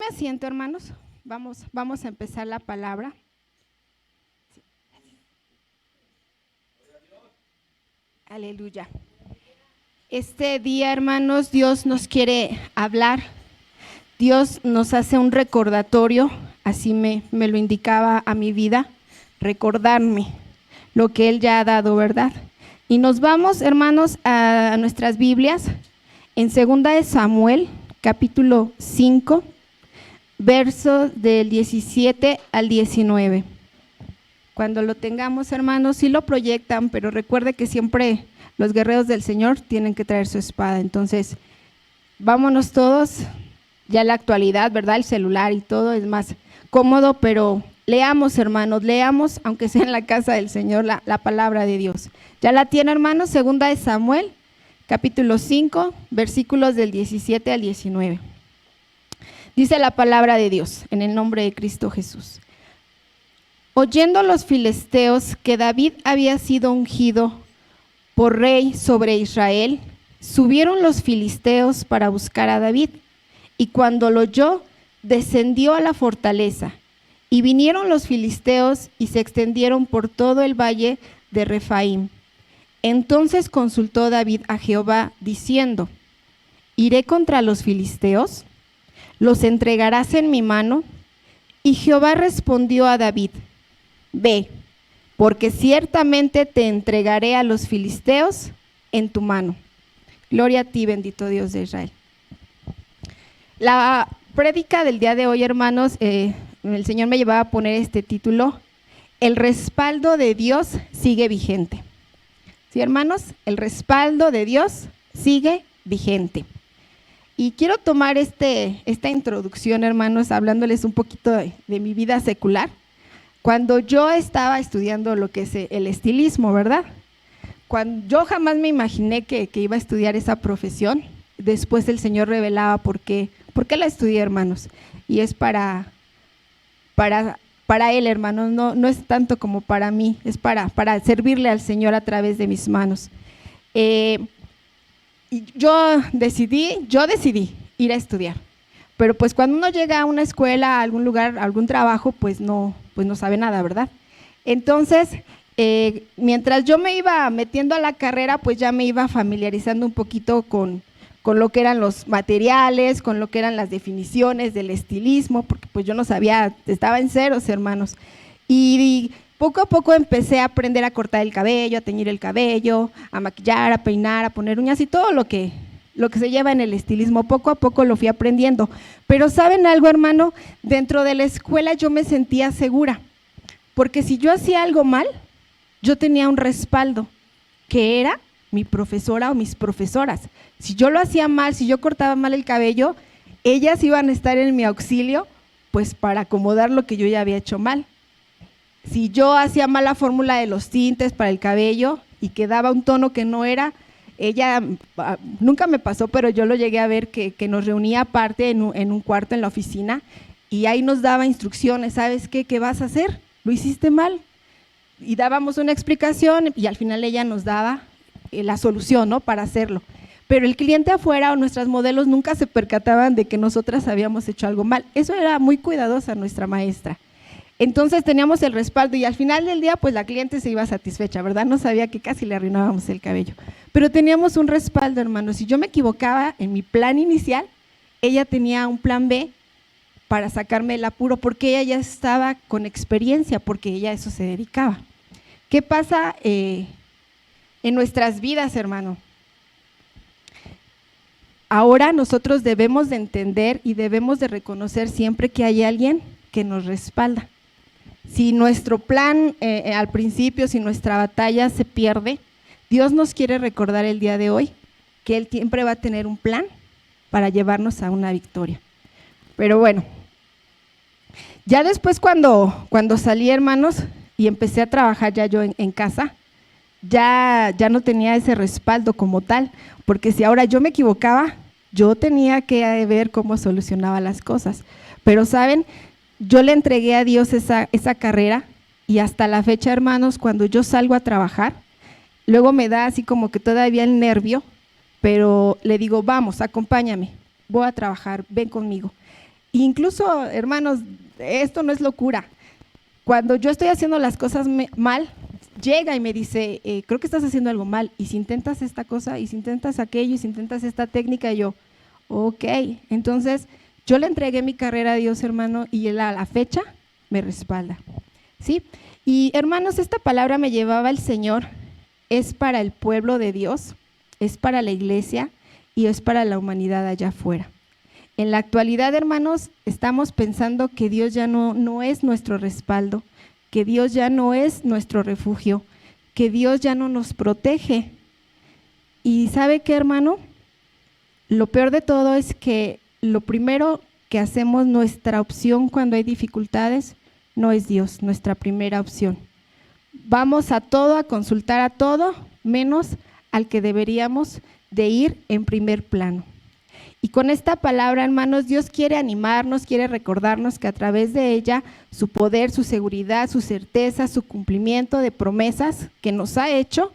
Asiento, hermanos. Vamos a empezar la palabra. Aleluya. Este día, hermanos, Dios nos quiere hablar. Dios nos hace un recordatorio, así me lo indicaba a mi vida, recordarme lo que Él ya ha dado, ¿verdad? Y nos vamos, hermanos, a nuestras Biblias, en 2 de Samuel, capítulo 5, versos del 17 al 19. Cuando lo tengamos, hermanos, sí lo proyectan, pero recuerde que siempre los guerreros del Señor tienen que traer su espada. Entonces, vámonos todos, ya en la actualidad, ¿verdad? El celular y todo es más cómodo, pero leamos, hermanos, leamos, aunque sea en la casa del Señor, la palabra de Dios. ¿Ya la tiene, hermanos? 2 de Samuel, capítulo 5, versículos del 17 al 19. Dice la palabra de Dios, en el nombre de Cristo Jesús. Oyendo los filisteos que David había sido ungido por rey sobre Israel, subieron los filisteos para buscar a David, y cuando lo oyó, descendió a la fortaleza, y vinieron los filisteos y se extendieron por todo el valle de Refaim. Entonces consultó David a Jehová, diciendo: ¿iré contra los filisteos? ¿Los entregarás en mi mano? Y Jehová respondió a David: ve, porque ciertamente te entregaré a los filisteos en tu mano. Gloria a ti, bendito Dios de Israel. La prédica del día de hoy, hermanos, el Señor me llevaba a poner este título: el respaldo de Dios sigue vigente. ¿Sí, hermanos? El respaldo de Dios sigue vigente. Y quiero tomar esta introducción, hermanos, hablándoles un poquito de mi vida secular. Cuando yo estaba estudiando lo que es el estilismo, ¿verdad? Yo jamás me imaginé que iba a estudiar esa profesión. Después el Señor revelaba por qué la estudié, hermanos. Y es para Él, hermanos, no es tanto como para mí, es para servirle al Señor a través de mis manos. Yo decidí ir a estudiar, pero pues cuando uno llega a una escuela, a algún lugar, a algún trabajo, pues no sabe nada, ¿verdad? Entonces, mientras yo me iba metiendo a la carrera, pues ya me iba familiarizando un poquito con lo que eran los materiales, con lo que eran las definiciones del estilismo, porque pues yo no sabía, estaba en ceros, hermanos, y poco a poco empecé a aprender a cortar el cabello, a teñir el cabello, a maquillar, a peinar, a poner uñas y todo lo que se lleva en el estilismo. Poco a poco lo fui aprendiendo. Pero ¿saben algo, hermano? Dentro de la escuela yo me sentía segura, porque si yo hacía algo mal, yo tenía un respaldo, que era mi profesora o mis profesoras. Si yo lo hacía mal, si yo cortaba mal el cabello, ellas iban a estar en mi auxilio, pues para acomodar lo que yo ya había hecho mal. Si yo hacía mal la fórmula de los tintes para el cabello y quedaba un tono que no era, ella, nunca me pasó, pero yo lo llegué a ver que nos reunía aparte en un cuarto en la oficina, y ahí nos daba instrucciones. ¿Sabes qué? ¿Qué vas a hacer? Lo hiciste mal. Y dábamos una explicación y al final ella nos daba la solución, ¿no?, para hacerlo. Pero el cliente afuera o nuestras modelos nunca se percataban de que nosotras habíamos hecho algo mal. Eso era muy cuidadosa nuestra maestra. Entonces teníamos el respaldo y al final del día pues la cliente se iba satisfecha, ¿verdad? No sabía que casi le arruinábamos el cabello, pero teníamos un respaldo, hermanos. Si yo me equivocaba en mi plan inicial, ella tenía un plan B para sacarme el apuro, porque ella ya estaba con experiencia, porque ella a eso se dedicaba. ¿Qué pasa en nuestras vidas, hermano? Ahora nosotros debemos de entender y debemos de reconocer siempre que hay alguien que nos respalda. Si nuestro plan al principio, si nuestra batalla se pierde, Dios nos quiere recordar el día de hoy que Él siempre va a tener un plan para llevarnos a una victoria. Pero bueno, ya después cuando salí, hermanos, y empecé a trabajar ya yo en casa, ya no tenía ese respaldo como tal, porque si ahora yo me equivocaba, yo tenía que ver cómo solucionaba las cosas. Pero ¿saben? Yo le entregué a Dios esa carrera, y hasta la fecha, hermanos, cuando yo salgo a trabajar, luego me da así como que todavía el nervio, pero le digo: vamos, acompáñame, voy a trabajar, ven conmigo. Incluso, hermanos, esto no es locura. Cuando yo estoy haciendo las cosas mal, llega y me dice, creo que estás haciendo algo mal, y si intentas esta cosa, y si intentas aquello, y si intentas esta técnica, y yo, ok. Entonces, yo le entregué mi carrera a Dios, hermano, y él a la fecha me respalda, ¿sí? Y hermanos, esta palabra me llevaba el Señor, es para el pueblo de Dios, es para la iglesia y es para la humanidad allá afuera. En la actualidad, hermanos, estamos pensando que Dios ya no es nuestro respaldo, que Dios ya no es nuestro refugio, que Dios ya no nos protege. Y ¿sabe qué, hermano? Lo peor de todo es que lo primero que hacemos, nuestra opción cuando hay dificultades, no es Dios, nuestra primera opción. Vamos a todo, a consultar a todo, menos al que deberíamos de ir en primer plano. Y con esta palabra, hermanos, Dios quiere animarnos, quiere recordarnos que a través de ella, su poder, su seguridad, su certeza, su cumplimiento de promesas que nos ha hecho,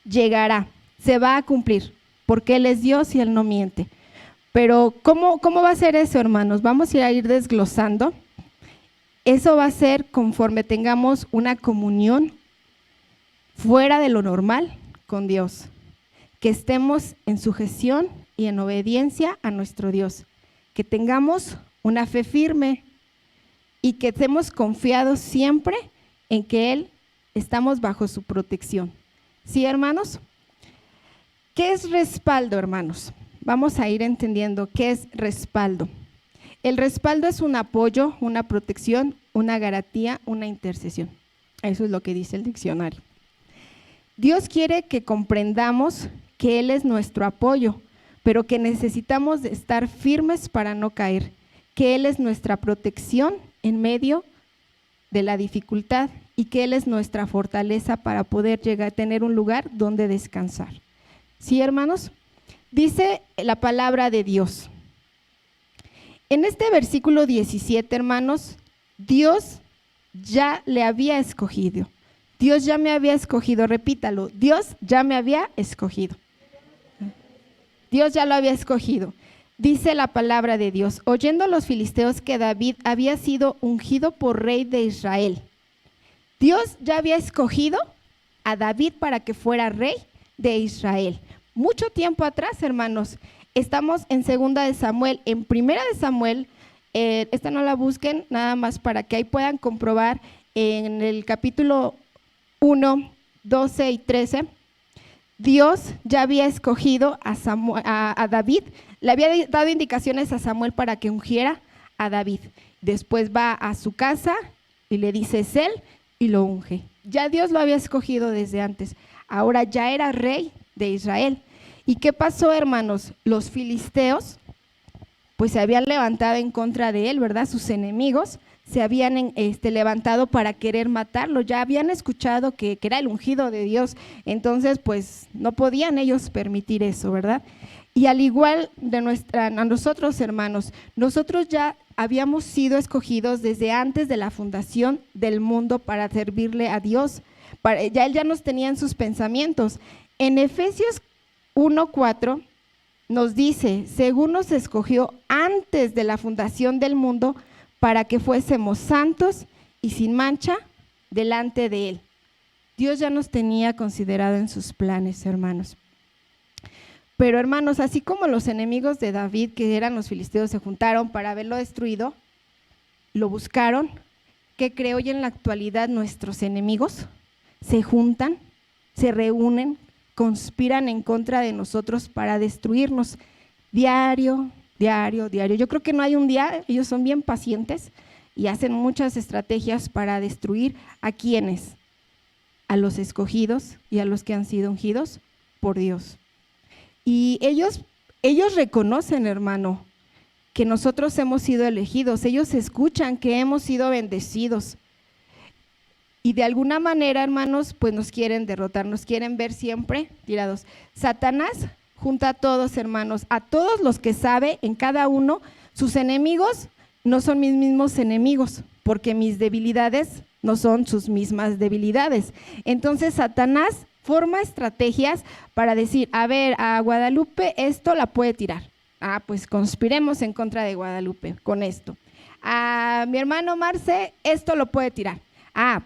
llegará, se va a cumplir, porque Él es Dios y Él no miente. Pero ¿cómo va a ser eso, hermanos? Vamos a ir desglosando. Eso va a ser conforme tengamos una comunión fuera de lo normal con Dios, que estemos en sujeción y en obediencia a nuestro Dios, que tengamos una fe firme y que estemos confiados siempre en que Él estamos bajo su protección. ¿Sí, hermanos? ¿Qué es respaldo, hermanos? Vamos a ir entendiendo qué es respaldo. El respaldo es un apoyo, una protección, una garantía, una intercesión. Eso es lo que dice el diccionario. Dios quiere que comprendamos que Él es nuestro apoyo, pero que necesitamos de estar firmes para no caer, que Él es nuestra protección en medio de la dificultad y que Él es nuestra fortaleza para poder llegar a tener un lugar donde descansar. ¿Sí, hermanos? Dice la palabra de Dios. En este versículo 17, hermanos, Dios ya le había escogido. Dios ya me había escogido, repítalo, Dios ya me había escogido. Dios ya lo había escogido. Dice la palabra de Dios, oyendo los filisteos que David había sido ungido por rey de Israel. Dios ya había escogido a David para que fuera rey de Israel. Mucho tiempo atrás, hermanos, estamos en 2 de Samuel, en 1 de Samuel, esta no la busquen, nada más para que ahí puedan comprobar en el capítulo 1, 12 y 13, Dios ya había escogido a David, le había dado indicaciones a Samuel para que ungiera a David. Después va a su casa y le dice es él y lo unge. Ya Dios lo había escogido desde antes, ahora ya era rey de Israel. ¿Y qué pasó, hermanos? Los filisteos pues se habían levantado en contra de él, ¿verdad? Sus enemigos se habían levantado para querer matarlo, ya habían escuchado que era el ungido de Dios, entonces pues no podían ellos permitir eso, ¿verdad? Y al igual a nosotros, hermanos, nosotros ya habíamos sido escogidos desde antes de la fundación del mundo para servirle a Dios, ya Él ya nos tenía en sus pensamientos. En Efesios 1:4 nos dice, según nos escogió antes de la fundación del mundo, para que fuésemos santos y sin mancha delante de Él. Dios ya nos tenía considerado en sus planes, hermanos. Pero, hermanos, así como los enemigos de David, que eran los filisteos, se juntaron para haberlo destruido, lo buscaron, ¿qué cree hoy en la actualidad? Nuestros enemigos se juntan, se reúnen, conspiran en contra de nosotros para destruirnos diario. Yo creo que no hay un día, ellos son bien pacientes y hacen muchas estrategias para destruir a quienes, a los escogidos y a los que han sido ungidos por Dios. Y ellos reconocen, hermano, que nosotros hemos sido elegidos, ellos escuchan que hemos sido bendecidos y de alguna manera, hermanos, pues nos quieren derrotar, nos quieren ver siempre tirados. Satanás junta a todos, hermanos, a todos los que sabe en cada uno, sus enemigos no son mis mismos enemigos, porque mis debilidades no son sus mismas debilidades. Entonces Satanás forma estrategias para decir, a ver, a Guadalupe esto la puede tirar, Pues conspiremos en contra de Guadalupe con esto. A mi hermano Marce, esto lo puede tirar.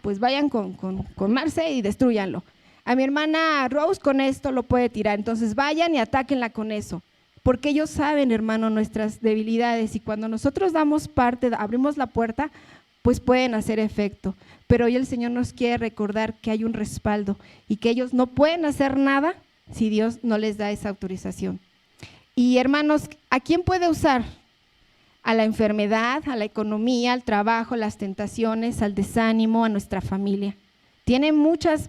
Pues vayan con Marce y destrúyanlo. A mi hermana Rose, con esto lo puede tirar. Entonces vayan y atáquenla con eso. Porque ellos saben, hermano, nuestras debilidades, y cuando nosotros damos parte, abrimos la puerta, pues pueden hacer efecto. Pero hoy el Señor nos quiere recordar que hay un respaldo y que ellos no pueden hacer nada si Dios no les da esa autorización. Y hermanos, ¿a quién puede usar? A la enfermedad, a la economía, al trabajo, las tentaciones, al desánimo, a nuestra familia. Tiene muchas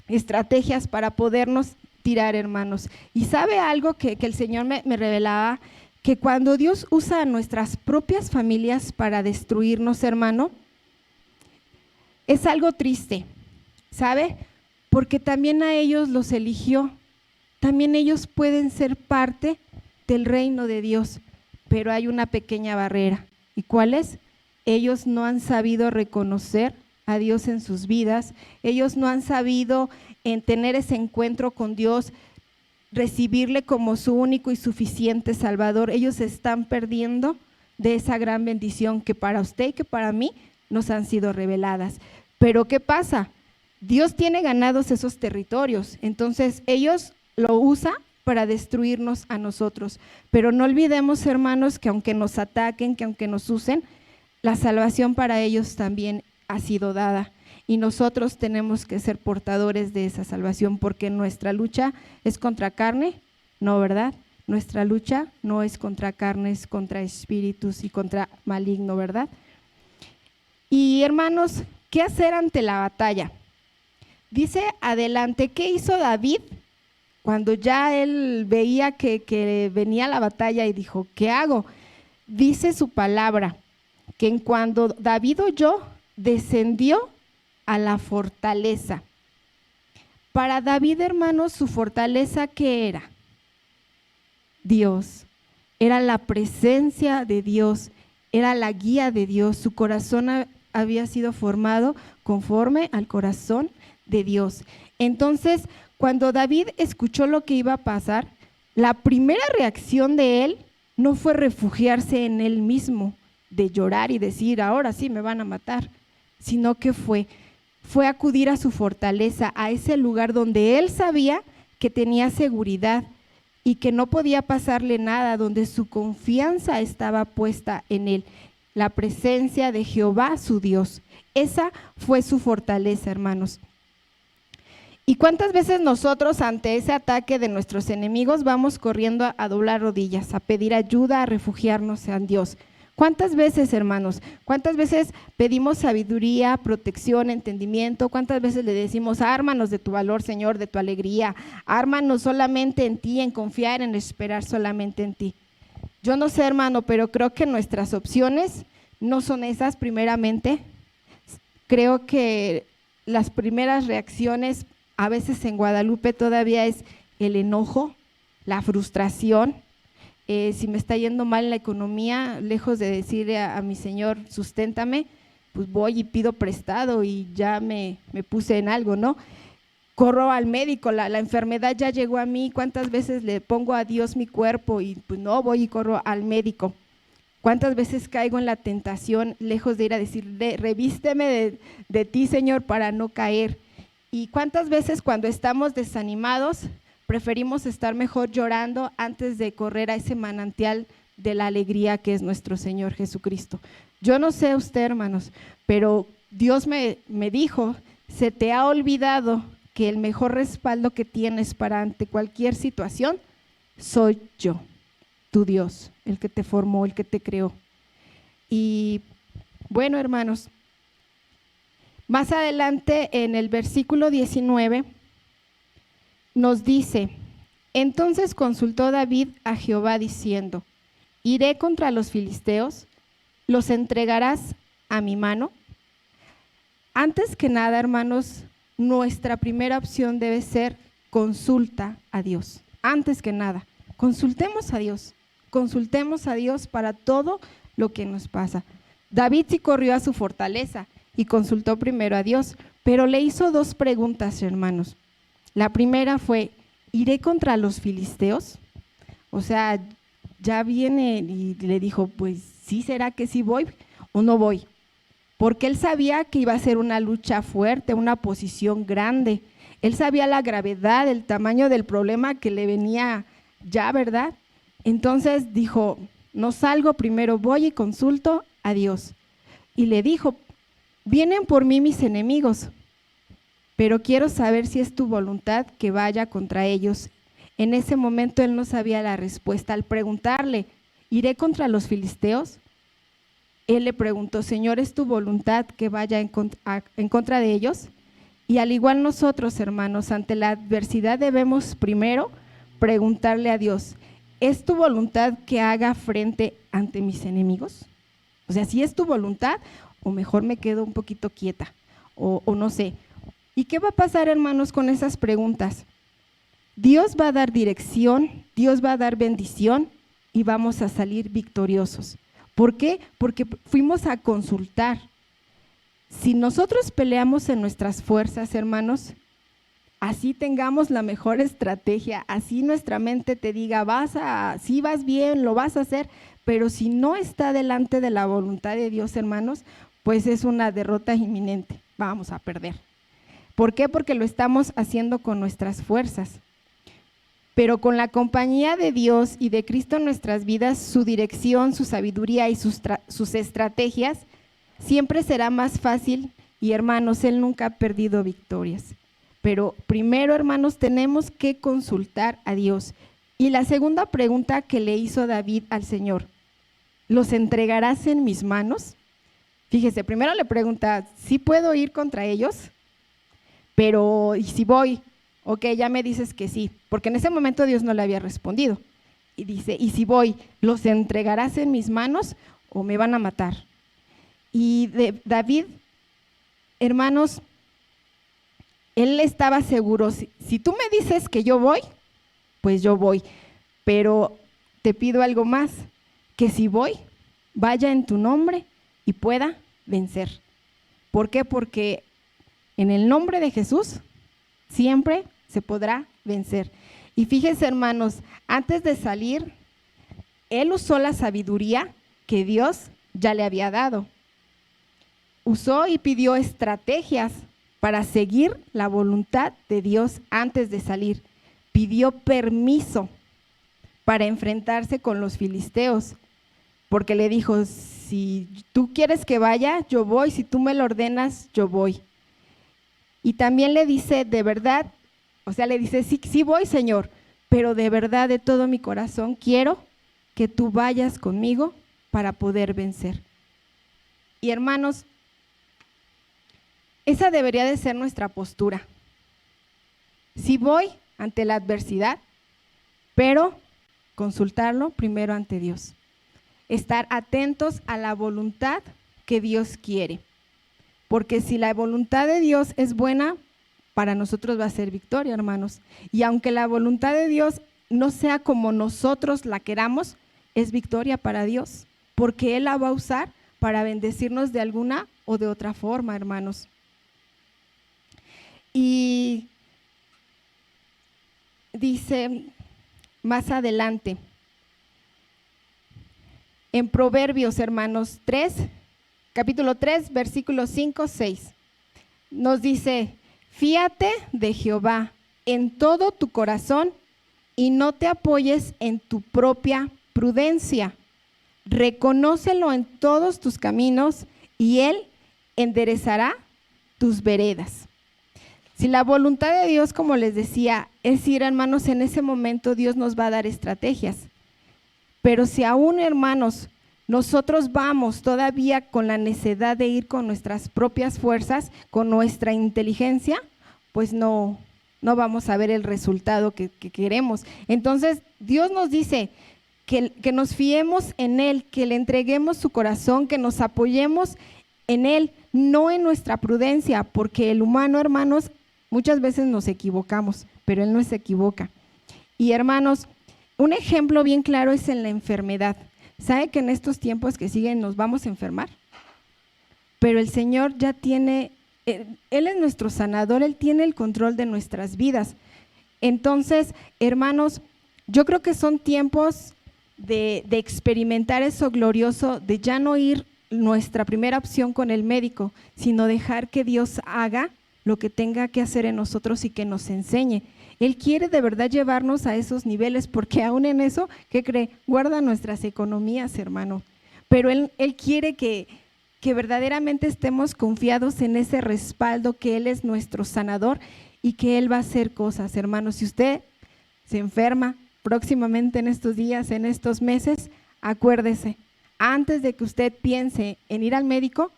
estrategias para podernos tirar, hermanos. Y sabe algo que el Señor me revelaba, que cuando Dios usa a nuestras propias familias para destruirnos, hermano, es algo triste, ¿sabe? Porque también a ellos los eligió, también ellos pueden ser parte del reino de Dios, pero hay una pequeña barrera. ¿Y cuál es? Ellos no han sabido reconocer a Dios en sus vidas, ellos no han sabido tener ese encuentro con Dios, recibirle como su único y suficiente Salvador. Ellos se están perdiendo de esa gran bendición que para usted y que para mí nos han sido reveladas. Pero ¿qué pasa? Dios tiene ganados esos territorios, entonces ellos lo usan para destruirnos a nosotros. Pero no olvidemos, hermanos, que aunque nos ataquen, que aunque nos usen, la salvación para ellos también ha sido dada. Y nosotros tenemos que ser portadores de esa salvación, porque nuestra lucha es contra carne, no, ¿verdad? Nuestra lucha no es contra carne, es contra espíritus y contra maligno, ¿verdad? Y hermanos, ¿qué hacer ante la batalla? Dice adelante, ¿qué hizo David cuando ya él veía que venía la batalla y dijo, ¿qué hago? Dice su palabra, que en cuando David oyó, descendió a la fortaleza. Para David, hermanos, su fortaleza, ¿qué era? Dios, era la presencia de Dios, era la guía de Dios. Su corazón había sido formado conforme al corazón de Dios. Entonces, cuando David escuchó lo que iba a pasar, la primera reacción de él no fue refugiarse en él mismo, de llorar y decir, ahora sí me van a matar, sino que fue acudir a su fortaleza, a ese lugar donde él sabía que tenía seguridad y que no podía pasarle nada, donde su confianza estaba puesta en él, la presencia de Jehová su Dios. Esa fue su fortaleza, hermanos. ¿Y cuántas veces nosotros ante ese ataque de nuestros enemigos vamos corriendo a doblar rodillas, a pedir ayuda, a refugiarnos en Dios? ¿Cuántas veces, hermanos? ¿Cuántas veces pedimos sabiduría, protección, entendimiento? ¿Cuántas veces le decimos, ármanos de tu valor, Señor, de tu alegría? Ármanos solamente en ti, en confiar, en esperar solamente en ti. Yo no sé, hermano, pero creo que nuestras opciones no son esas primeramente. Creo que las primeras reacciones a veces en Guadalupe todavía es el enojo, la frustración. Si me está yendo mal en la economía, lejos de decirle a mi Señor, susténtame, pues voy y pido prestado y ya me puse en algo, ¿no? Corro al médico, la enfermedad ya llegó a mí, ¿cuántas veces le pongo a Dios mi cuerpo y pues no, voy y corro al médico? ¿Cuántas veces caigo en la tentación, lejos de ir a decirle, revísteme de ti, Señor, para no caer? ¿Y cuántas veces cuando estamos desanimados preferimos estar mejor llorando antes de correr a ese manantial de la alegría que es nuestro Señor Jesucristo? Yo no sé usted, hermanos, pero Dios me dijo, se te ha olvidado que el mejor respaldo que tienes para ante cualquier situación soy yo, tu Dios, el que te formó, el que te creó. Y bueno, hermanos, más adelante en el versículo 19 nos dice, entonces consultó David a Jehová diciendo, ¿iré contra los filisteos? ¿Los entregarás a mi mano? Antes que nada, hermanos, nuestra primera opción debe ser consulta a Dios. Antes que nada, consultemos a Dios para todo lo que nos pasa. David sí corrió a su fortaleza y consultó primero a Dios, pero le hizo dos preguntas, hermanos. La primera fue, ¿iré contra los filisteos? O sea, ya viene y le dijo, pues sí, ¿será que sí voy o no voy? Porque él sabía que iba a ser una lucha fuerte, una posición grande. Él sabía la gravedad, el tamaño del problema que le venía ya, ¿verdad? Entonces dijo, no salgo, primero voy y consulto a Dios. Y le dijo, vienen por mí mis enemigos, pero quiero saber si es tu voluntad que vaya contra ellos. En ese momento él no sabía la respuesta. Al preguntarle, ¿iré contra los filisteos? Él le preguntó, Señor, ¿es tu voluntad que vaya en contra de ellos? Y al igual nosotros, hermanos, ante la adversidad debemos primero preguntarle a Dios, ¿es tu voluntad que haga frente ante mis enemigos? O sea, si es tu voluntad, o mejor me quedo un poquito quieta, o no sé. ¿Y qué va a pasar, hermanos, con esas preguntas? Dios va a dar dirección, Dios va a dar bendición y vamos a salir victoriosos. ¿Por qué? Porque fuimos a consultar. Si nosotros peleamos en nuestras fuerzas, hermanos, así tengamos la mejor estrategia, así nuestra mente te diga, sí vas bien, lo vas a hacer, pero si no está delante de la voluntad de Dios, hermanos, pues es una derrota inminente, vamos a perder. ¿Por qué? Porque lo estamos haciendo con nuestras fuerzas. Pero con la compañía de Dios y de Cristo en nuestras vidas, su dirección, su sabiduría y sus estrategias, siempre será más fácil. Y hermanos, Él nunca ha perdido victorias. Pero primero, hermanos, tenemos que consultar a Dios. Y la segunda pregunta que le hizo David al Señor, ¿los entregarás en mis manos? Fíjese, primero le pregunta, ¿sí puedo ir contra ellos? Pero, ¿y si voy? Ok, ya me dices que sí, porque en ese momento Dios no le había respondido. Y dice, ¿y si voy, los entregarás en mis manos o me van a matar? Y David, hermanos, él estaba seguro, si tú me dices que yo voy, pues yo voy, pero te pido algo más, que si voy, vaya en tu nombre y pueda vencer. ¿Por qué? Porque en el nombre de Jesús siempre se podrá vencer. Y fíjense, hermanos, antes de salir, él usó la sabiduría que Dios ya le había dado. Usó y pidió estrategias para seguir la voluntad de Dios antes de salir. Pidió permiso para enfrentarse con los filisteos, porque le dijo, si tú quieres que vaya, yo voy, si tú me lo ordenas, yo voy. Y también le dice, de verdad, o sea, le dice, sí voy, Señor, pero de verdad, de todo mi corazón, quiero que tú vayas conmigo para poder vencer. Y hermanos, esa debería de ser nuestra postura. Sí voy ante la adversidad, pero consultarlo primero ante Dios. Estar atentos a la voluntad que Dios quiere. Porque si la voluntad de Dios es buena, para nosotros va a ser victoria, hermanos. Y aunque la voluntad de Dios no sea como nosotros la queramos, es victoria para Dios, porque Él la va a usar para bendecirnos de alguna o de otra forma, hermanos. Y dice más adelante, en Proverbios, hermanos, capítulo 3, versículos 5, 6, nos dice, fíate de Jehová en todo tu corazón y no te apoyes en tu propia prudencia. Reconócelo en todos tus caminos y Él enderezará tus veredas. Si la voluntad de Dios, como les decía, es ir, hermanos, en ese momento Dios nos va a dar estrategias. Pero si aún, hermanos, nosotros vamos todavía con la necedad de ir con nuestras propias fuerzas, con nuestra inteligencia, pues no vamos a ver el resultado que queremos. Entonces, Dios nos dice que nos fiemos en Él, que le entreguemos su corazón, que nos apoyemos en Él, no en nuestra prudencia, porque el humano, hermanos, muchas veces nos equivocamos, pero Él no se equivoca. Y hermanos, un ejemplo bien claro es en la enfermedad. ¿Sabe que en estos tiempos que siguen nos vamos a enfermar? Pero el Señor ya tiene, Él es nuestro sanador, Él tiene el control de nuestras vidas. Entonces, hermanos, yo creo que son tiempos de experimentar eso glorioso, de ya no ir nuestra primera opción con el médico, sino dejar que Dios haga lo que tenga que hacer en nosotros y que nos enseñe. Él quiere de verdad llevarnos a esos niveles, porque aún en eso, ¿qué cree? Guarda nuestras economías, hermano. Pero Él quiere que verdaderamente estemos confiados en ese respaldo, que Él es nuestro sanador y que Él va a hacer cosas, hermanos. Si usted se enferma próximamente en estos días, en estos meses, acuérdese, antes de que usted piense en ir al médico,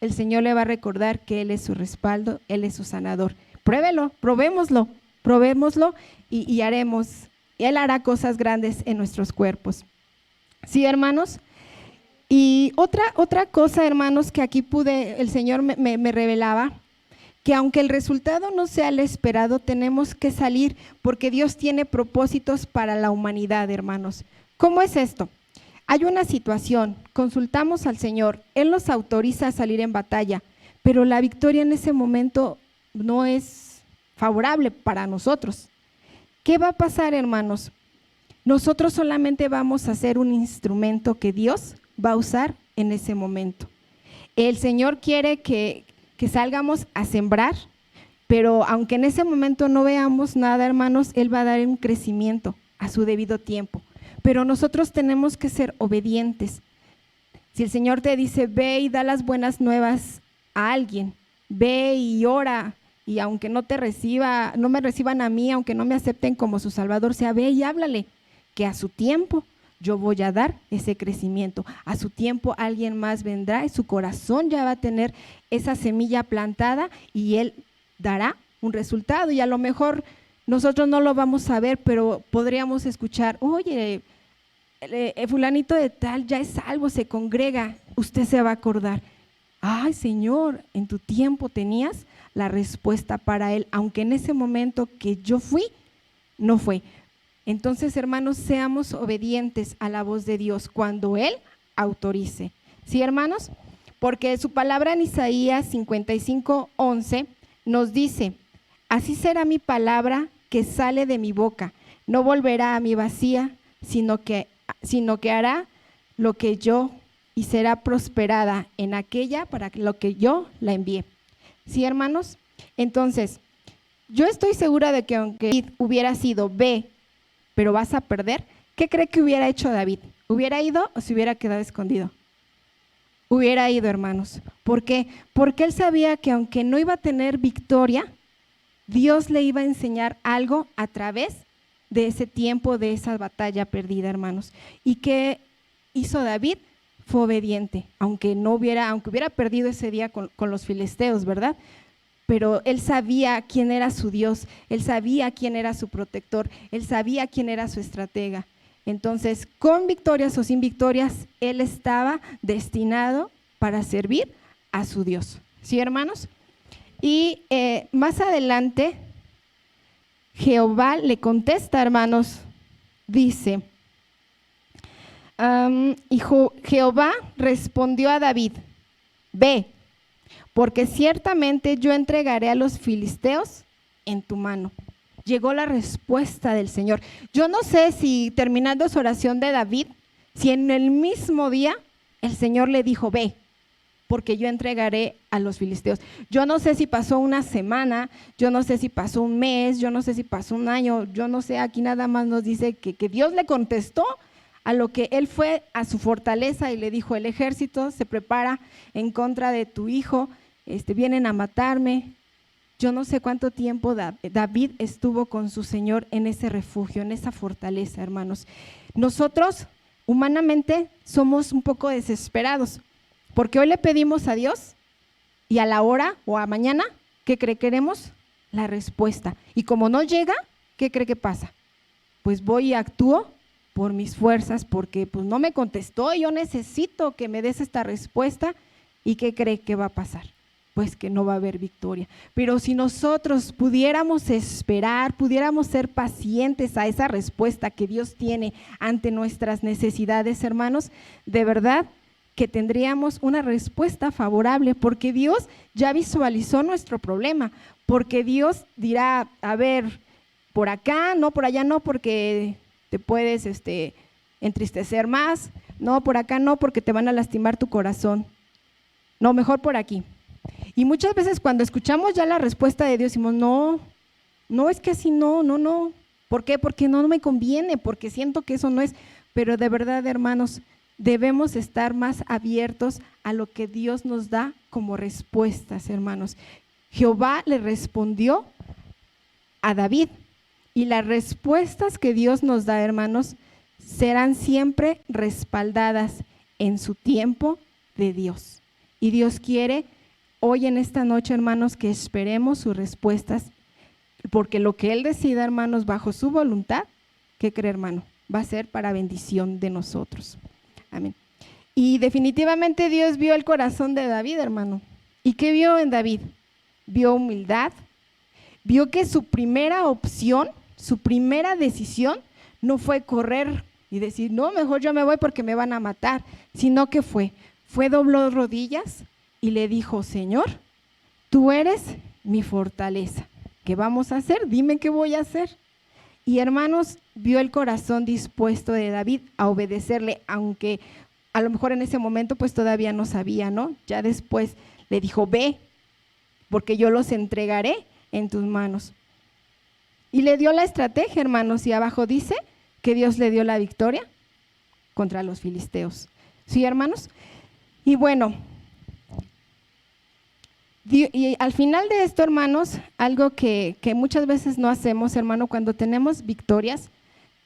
el Señor le va a recordar que Él es su respaldo, Él es su sanador. Pruébelo, probémoslo y haremos, Él hará cosas grandes en nuestros cuerpos. ¿Sí, hermanos? Y otra cosa, hermanos, que aquí el Señor me revelaba, que aunque el resultado no sea el esperado, tenemos que salir, porque Dios tiene propósitos para la humanidad, hermanos. ¿Cómo es esto? Hay una situación, consultamos al Señor, Él nos autoriza a salir en batalla, pero la victoria en ese momento no es favorable para nosotros. ¿Qué va a pasar, hermanos? Nosotros solamente vamos a ser un instrumento que Dios va a usar en ese momento. El Señor quiere que salgamos a sembrar, pero aunque en ese momento no veamos nada, hermanos, Él va a dar un crecimiento a su debido tiempo. Pero nosotros tenemos que ser obedientes. Si el Señor te dice, ve y da las buenas nuevas a alguien, ve y ora, y aunque no me reciban a mí, aunque no me acepten como su Salvador, ve y háblale, que a su tiempo yo voy a dar ese crecimiento. A su tiempo alguien más vendrá y su corazón ya va a tener esa semilla plantada y Él dará un resultado. Y a lo mejor nosotros no lo vamos a ver, pero podríamos escuchar, oye, fulanito de tal ya es salvo, se congrega, usted se va a acordar. Ay, Señor, en tu tiempo tenías la respuesta para él, aunque en ese momento que yo fui, no fue. Entonces, hermanos, seamos obedientes a la voz de Dios cuando Él autorice. ¿Sí, hermanos? Porque su palabra en Isaías 55:11 nos dice, así será mi palabra que sale de mi boca, no volverá a mí vacía, sino que hará lo que yo y será prosperada en aquella para lo que yo la envié. ¿Sí, hermanos? Entonces, yo estoy segura de que aunque hubiera sido ve, pero vas a perder, ¿qué cree que hubiera hecho David? ¿Hubiera ido o se hubiera quedado escondido? Hubiera ido, hermanos. ¿Por qué? Porque él sabía que aunque no iba a tener victoria, Dios le iba a enseñar algo a través de ese tiempo, de esa batalla perdida, hermanos. ¿Y qué hizo David? Fue obediente, aunque hubiera perdido ese día con los filisteos, ¿verdad? Pero él sabía quién era su Dios, él sabía quién era su protector, él sabía quién era su estratega. Entonces, con victorias o sin victorias, él estaba destinado para servir a su Dios. ¿Sí, hermanos? Y más adelante, Jehová le contesta, hermanos, dice, Jehová respondió a David, ve, porque ciertamente yo entregaré a los filisteos en tu mano. Llegó la respuesta del Señor. Yo no sé si terminando su oración de David, si en el mismo día el Señor le dijo, ve, porque yo entregaré a los filisteos. Yo no sé si pasó una semana, yo no sé si pasó un mes, yo no sé si pasó un año, yo no sé, aquí nada más nos dice que Dios le contestó a lo que él fue a su fortaleza y le dijo, el ejército se prepara en contra de tu hijo, vienen a matarme. Yo no sé cuánto tiempo David estuvo con su Señor en ese refugio, en esa fortaleza, hermanos. Nosotros humanamente somos un poco desesperados, porque hoy le pedimos a Dios y a la hora o a mañana, ¿qué cree? Queremos la respuesta. Y como no llega, ¿qué cree que pasa? Pues voy y actúo por mis fuerzas, porque pues no me contestó y yo necesito que me des esta respuesta. ¿Y qué cree que va a pasar? Pues que no va a haber victoria. Pero si nosotros pudiéramos esperar, pudiéramos ser pacientes a esa respuesta que Dios tiene ante nuestras necesidades, hermanos, de verdad que tendríamos una respuesta favorable, porque Dios ya visualizó nuestro problema, porque Dios dirá, a ver, por acá, no, por allá no, porque te puedes entristecer más, no, por acá no, porque te van a lastimar tu corazón, no, mejor por aquí. Y muchas veces cuando escuchamos ya la respuesta de Dios, decimos, no, es que así no. ¿Por qué? Porque no me conviene, porque siento que eso no es. Pero de verdad, hermanos, debemos estar más abiertos a lo que Dios nos da como respuestas, hermanos. Jehová le respondió a David, y las respuestas que Dios nos da, hermanos, serán siempre respaldadas en su tiempo de Dios. Y Dios quiere hoy en esta noche, hermanos, que esperemos sus respuestas, porque lo que Él decida, hermanos, bajo su voluntad, ¿qué cree, hermano? Va a ser para bendición de nosotros. Amén. Y definitivamente Dios vio el corazón de David, hermano. ¿Y qué vio en David? Vio humildad, vio que su primera opción, su primera decisión no fue correr y decir, no, mejor yo me voy porque me van a matar, sino que fue dobló rodillas y le dijo, Señor, tú eres mi fortaleza. ¿Qué vamos a hacer? Dime qué voy a hacer. Y hermanos, vio el corazón dispuesto de David a obedecerle, aunque a lo mejor en ese momento pues todavía no sabía, ¿no? Ya después le dijo, ve, porque yo los entregaré en tus manos. Y le dio la estrategia, hermanos, y abajo dice que Dios le dio la victoria contra los filisteos. ¿Sí, hermanos? Y bueno, y al final de esto, hermanos, algo que muchas veces no hacemos, hermano, cuando tenemos victorias,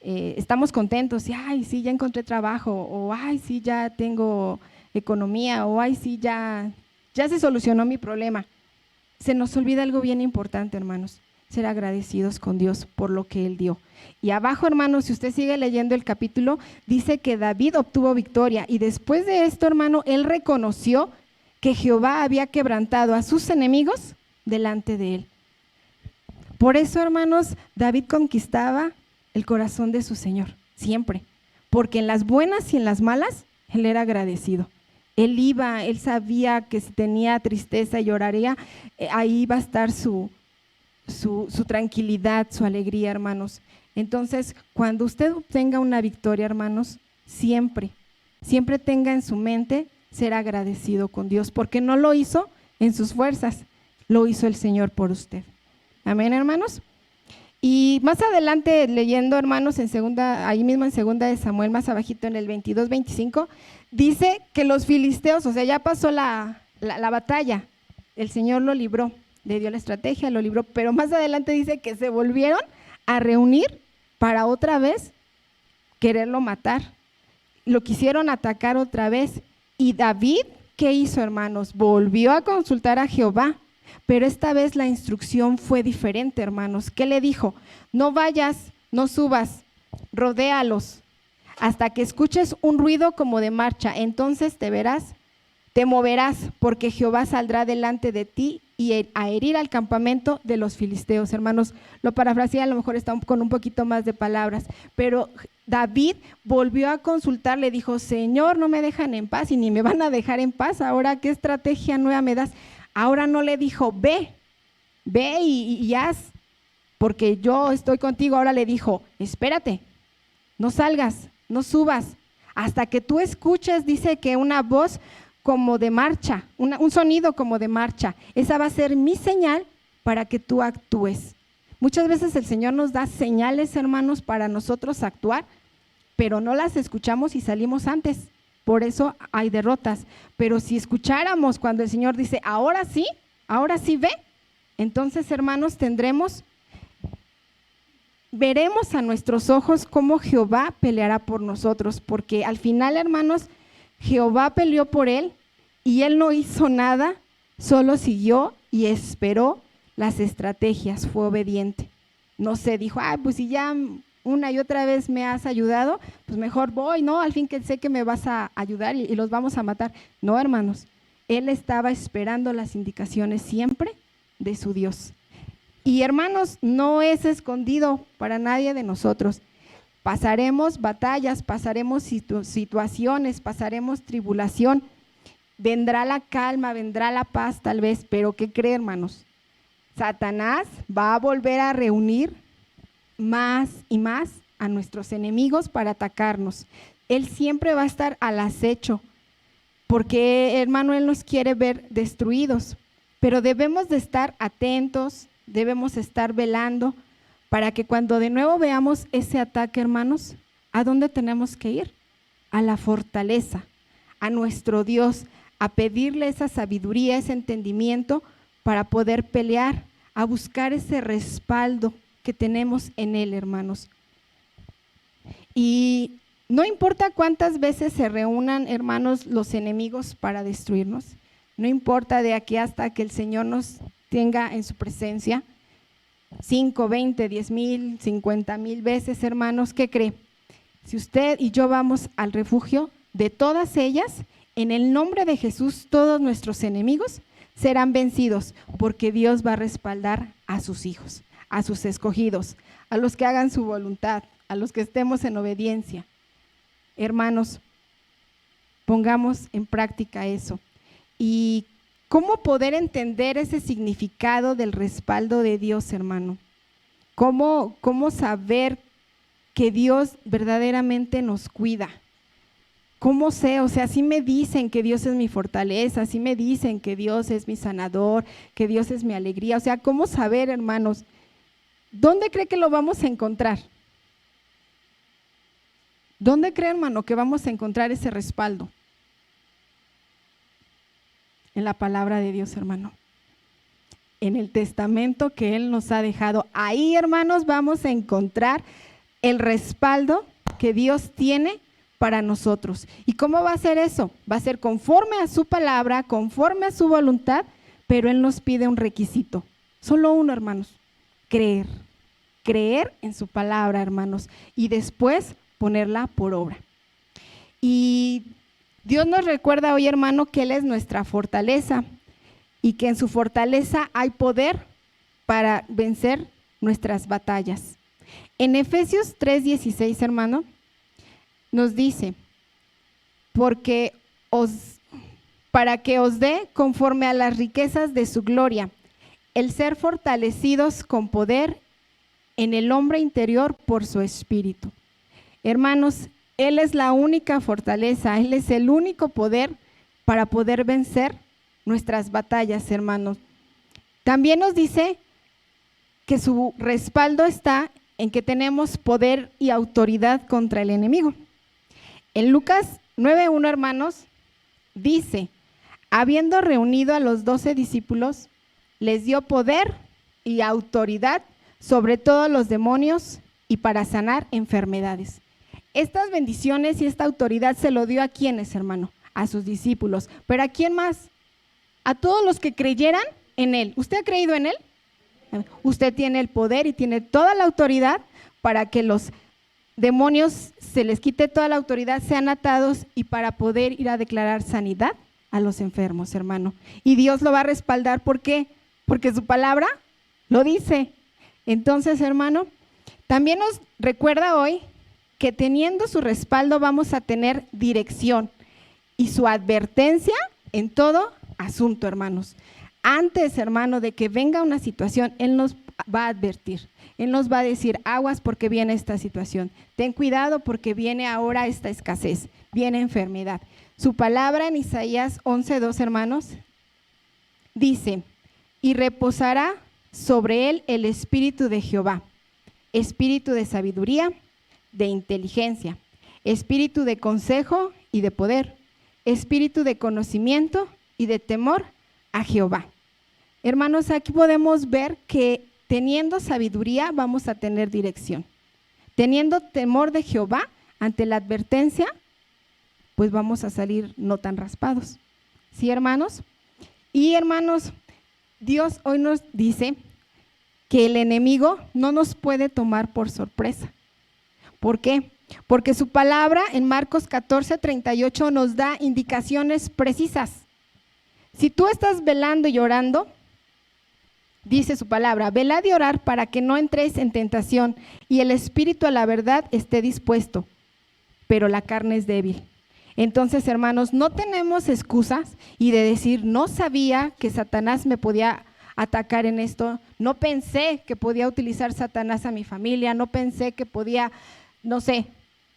estamos contentos, y ay, sí, ya encontré trabajo, o ay, sí, ya tengo economía, o ay, sí, ya se solucionó mi problema. Se nos olvida algo bien importante, hermanos, ser agradecidos con Dios por lo que Él dio. Y abajo, hermanos, si usted sigue leyendo el capítulo, dice que David obtuvo victoria, y después de esto, hermano, él reconoció que Jehová había quebrantado a sus enemigos delante de él. Por eso, hermanos, David conquistaba el corazón de su Señor, siempre, porque en las buenas y en las malas, él era agradecido. Él sabía que si tenía tristeza y lloraría, ahí iba a estar su tranquilidad, su alegría, hermanos. Entonces, cuando usted obtenga una victoria, hermanos, siempre tenga en su mente ser agradecido con Dios, porque no lo hizo en sus fuerzas, lo hizo el Señor por usted. Amén, hermanos. Y más adelante leyendo, hermanos, ahí mismo en 2 de Samuel, más abajito en el 22-25, dice que los filisteos, o sea, ya pasó la batalla, el Señor lo libró, le dio la estrategia, lo libró, pero más adelante dice que se volvieron a reunir para otra vez quererlo matar, lo quisieron atacar otra vez. Y David, ¿qué hizo, hermanos? Volvió a consultar a Jehová, pero esta vez la instrucción fue diferente, hermanos. ¿Qué le dijo? No vayas, no subas, rodéalos, hasta que escuches un ruido como de marcha, entonces te moverás, porque Jehová saldrá delante de ti y a herir al campamento de los filisteos. Hermanos, lo parafraseé, a lo mejor está con un poquito más de palabras, pero David volvió a consultar, le dijo, Señor, no me dejan en paz y ni me van a dejar en paz, ahora ¿qué estrategia nueva me das? Ahora no le dijo, ve y haz, porque yo estoy contigo. Ahora le dijo, espérate, no salgas, no subas, hasta que tú escuches, dice que una voz como de marcha, un sonido como de marcha, esa va a ser mi señal para que tú actúes. Muchas veces el Señor nos da señales, hermanos, para nosotros actuar, pero no las escuchamos y salimos antes, por eso hay derrotas. Pero si escucháramos cuando el Señor dice, ahora sí ve, entonces, hermanos, veremos a nuestros ojos cómo Jehová peleará por nosotros, porque al final, hermanos, Jehová peleó por él y él no hizo nada, solo siguió y esperó las estrategias, fue obediente. No se dijo, pues si ya una y otra vez me has ayudado, pues mejor voy, ¿no? Al fin que sé que me vas a ayudar y los vamos a matar. No, hermanos, él estaba esperando las indicaciones siempre de su Dios. Y hermanos, no es escondido para nadie de nosotros. Pasaremos batallas, pasaremos situaciones, pasaremos tribulación, vendrá la calma, vendrá la paz tal vez, pero ¿qué cree, hermanos? Satanás va a volver a reunir más y más a nuestros enemigos para atacarnos. Él siempre va a estar al acecho, porque, hermano, Él nos quiere ver destruidos, pero debemos de estar atentos, debemos estar velando, para que cuando de nuevo veamos ese ataque, hermanos, ¿a dónde tenemos que ir? A la fortaleza, a nuestro Dios, a pedirle esa sabiduría, ese entendimiento para poder pelear, a buscar ese respaldo que tenemos en Él, hermanos. Y no importa cuántas veces se reúnan, hermanos, los enemigos para destruirnos, no importa de aquí hasta que el Señor nos tenga en su presencia, 5, 20, 10,000, 50,000 veces, hermanos, ¿qué cree? Si usted y yo vamos al refugio de todas ellas, en el nombre de Jesús, todos nuestros enemigos serán vencidos, porque Dios va a respaldar a sus hijos, a sus escogidos, a los que hagan su voluntad, a los que estemos en obediencia. Hermanos, pongamos en práctica eso. ¿Y cómo poder entender ese significado del respaldo de Dios, hermano? ¿Cómo saber que Dios verdaderamente nos cuida? ¿Cómo sé? O sea, sí me dicen que Dios es mi fortaleza, sí me dicen que Dios es mi sanador, que Dios es mi alegría. O sea, ¿cómo saber, hermanos? ¿Dónde cree que lo vamos a encontrar? ¿Dónde cree, hermano, que vamos a encontrar ese respaldo? En la palabra de Dios, hermano. En el testamento que Él nos ha dejado. Ahí, hermanos, vamos a encontrar el respaldo que Dios tiene para nosotros. ¿Y cómo va a ser eso? Va a ser conforme a su palabra, conforme a su voluntad, pero Él nos pide un requisito. Solo uno, hermanos. Creer. Creer en su palabra, hermanos. Y después ponerla por obra. Y Dios nos recuerda hoy, hermano, que Él es nuestra fortaleza y que en su fortaleza hay poder para vencer nuestras batallas. En Efesios 3:16, hermano, nos dice, para que os dé conforme a las riquezas de su gloria, el ser fortalecidos con poder en el hombre interior por su espíritu. Hermanos, Él es la única fortaleza, Él es el único poder para poder vencer nuestras batallas, hermanos. También nos dice que su respaldo está en que tenemos poder y autoridad contra el enemigo. En Lucas 9:1, hermanos, dice, habiendo reunido a los 12 discípulos, les dio poder y autoridad sobre todos los demonios y para sanar enfermedades. Estas bendiciones y esta autoridad se lo dio a quienes, hermano, a sus discípulos. ¿Pero a quién más? A todos los que creyeran en Él. ¿Usted ha creído en Él? Usted tiene el poder y tiene toda la autoridad para que los demonios se les quite toda la autoridad, sean atados y para poder ir a declarar sanidad a los enfermos, hermano. Y Dios lo va a respaldar. ¿Por qué? Porque su palabra lo dice. Entonces, hermano, también nos recuerda hoy que teniendo su respaldo vamos a tener dirección y su advertencia en todo asunto, hermanos. Antes, hermano, de que venga una situación, Él nos va a advertir. Él nos va a decir, aguas porque viene esta situación. Ten cuidado porque viene ahora esta escasez, viene enfermedad. Su palabra en Isaías 11:2, hermanos, dice, y reposará sobre él el espíritu de Jehová, espíritu de sabiduría, de inteligencia, espíritu de consejo y de poder, espíritu de conocimiento y de temor a Jehová. Hermanos, aquí podemos ver que teniendo sabiduría vamos a tener dirección. Teniendo temor de Jehová ante la advertencia, pues vamos a salir no tan raspados. ¿Sí, hermanos? Y hermanos, Dios hoy nos dice que el enemigo no nos puede tomar por sorpresa. ¿Por qué? Porque su palabra en Marcos 14:38 nos da indicaciones precisas. Si tú estás velando y orando, dice su palabra, velad y orad para que no entréis en tentación y el espíritu a la verdad esté dispuesto, pero la carne es débil. Entonces, hermanos, no tenemos excusas y de decir, no sabía que Satanás me podía atacar en esto, no pensé que podía utilizar Satanás a mi familia, no pensé que podía, no sé,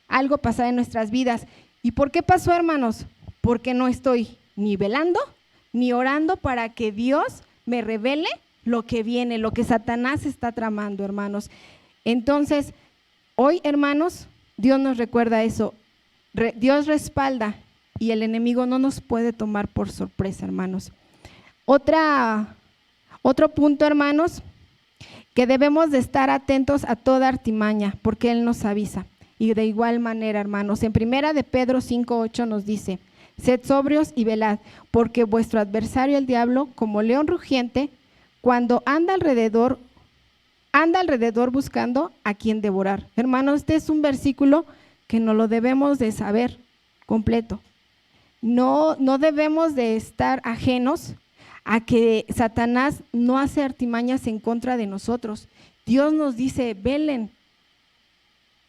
algo pasar en nuestras vidas. ¿Y por qué pasó, hermanos? Porque no estoy ni velando, ni orando para que Dios me revele lo que viene, lo que Satanás está tramando, hermanos. Entonces, hoy, hermanos, Dios nos recuerda eso. Dios respalda y el enemigo no nos puede tomar por sorpresa, hermanos. Otro punto, hermanos, que debemos de estar atentos a toda artimaña, porque Él nos avisa. Y de igual manera, hermanos, en 1 de Pedro 5:8 nos dice: sed sobrios y velad, porque vuestro adversario el diablo, como león rugiente, cuando anda alrededor buscando a quien devorar. Hermanos, este es un versículo que no lo debemos de saber completo. No debemos de estar ajenos a que Satanás no hace artimañas en contra de nosotros. Dios nos dice: velen,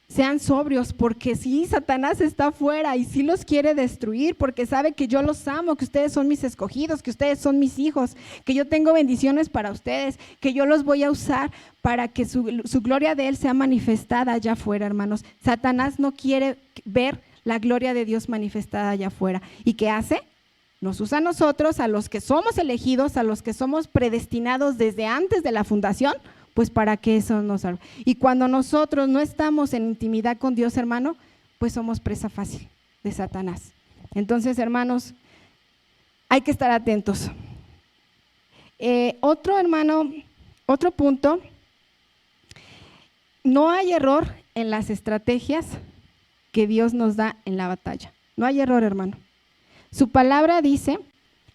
sean sobrios, porque sí, Satanás está afuera y sí los quiere destruir, porque sabe que yo los amo, que ustedes son mis escogidos, que ustedes son mis hijos, que yo tengo bendiciones para ustedes, que yo los voy a usar para que su gloria de Él sea manifestada allá afuera, hermanos. Satanás no quiere ver la gloria de Dios manifestada allá afuera. ¿Y qué hace? Nos usa a nosotros, a los que somos elegidos, a los que somos predestinados desde antes de la fundación, pues para que eso nos salve. Y cuando nosotros no estamos en intimidad con Dios, hermano, pues somos presa fácil de Satanás. Entonces, hermanos, hay que estar atentos. Otro punto, no hay error en las estrategias que Dios nos da en la batalla. No hay error, hermano. Su palabra dice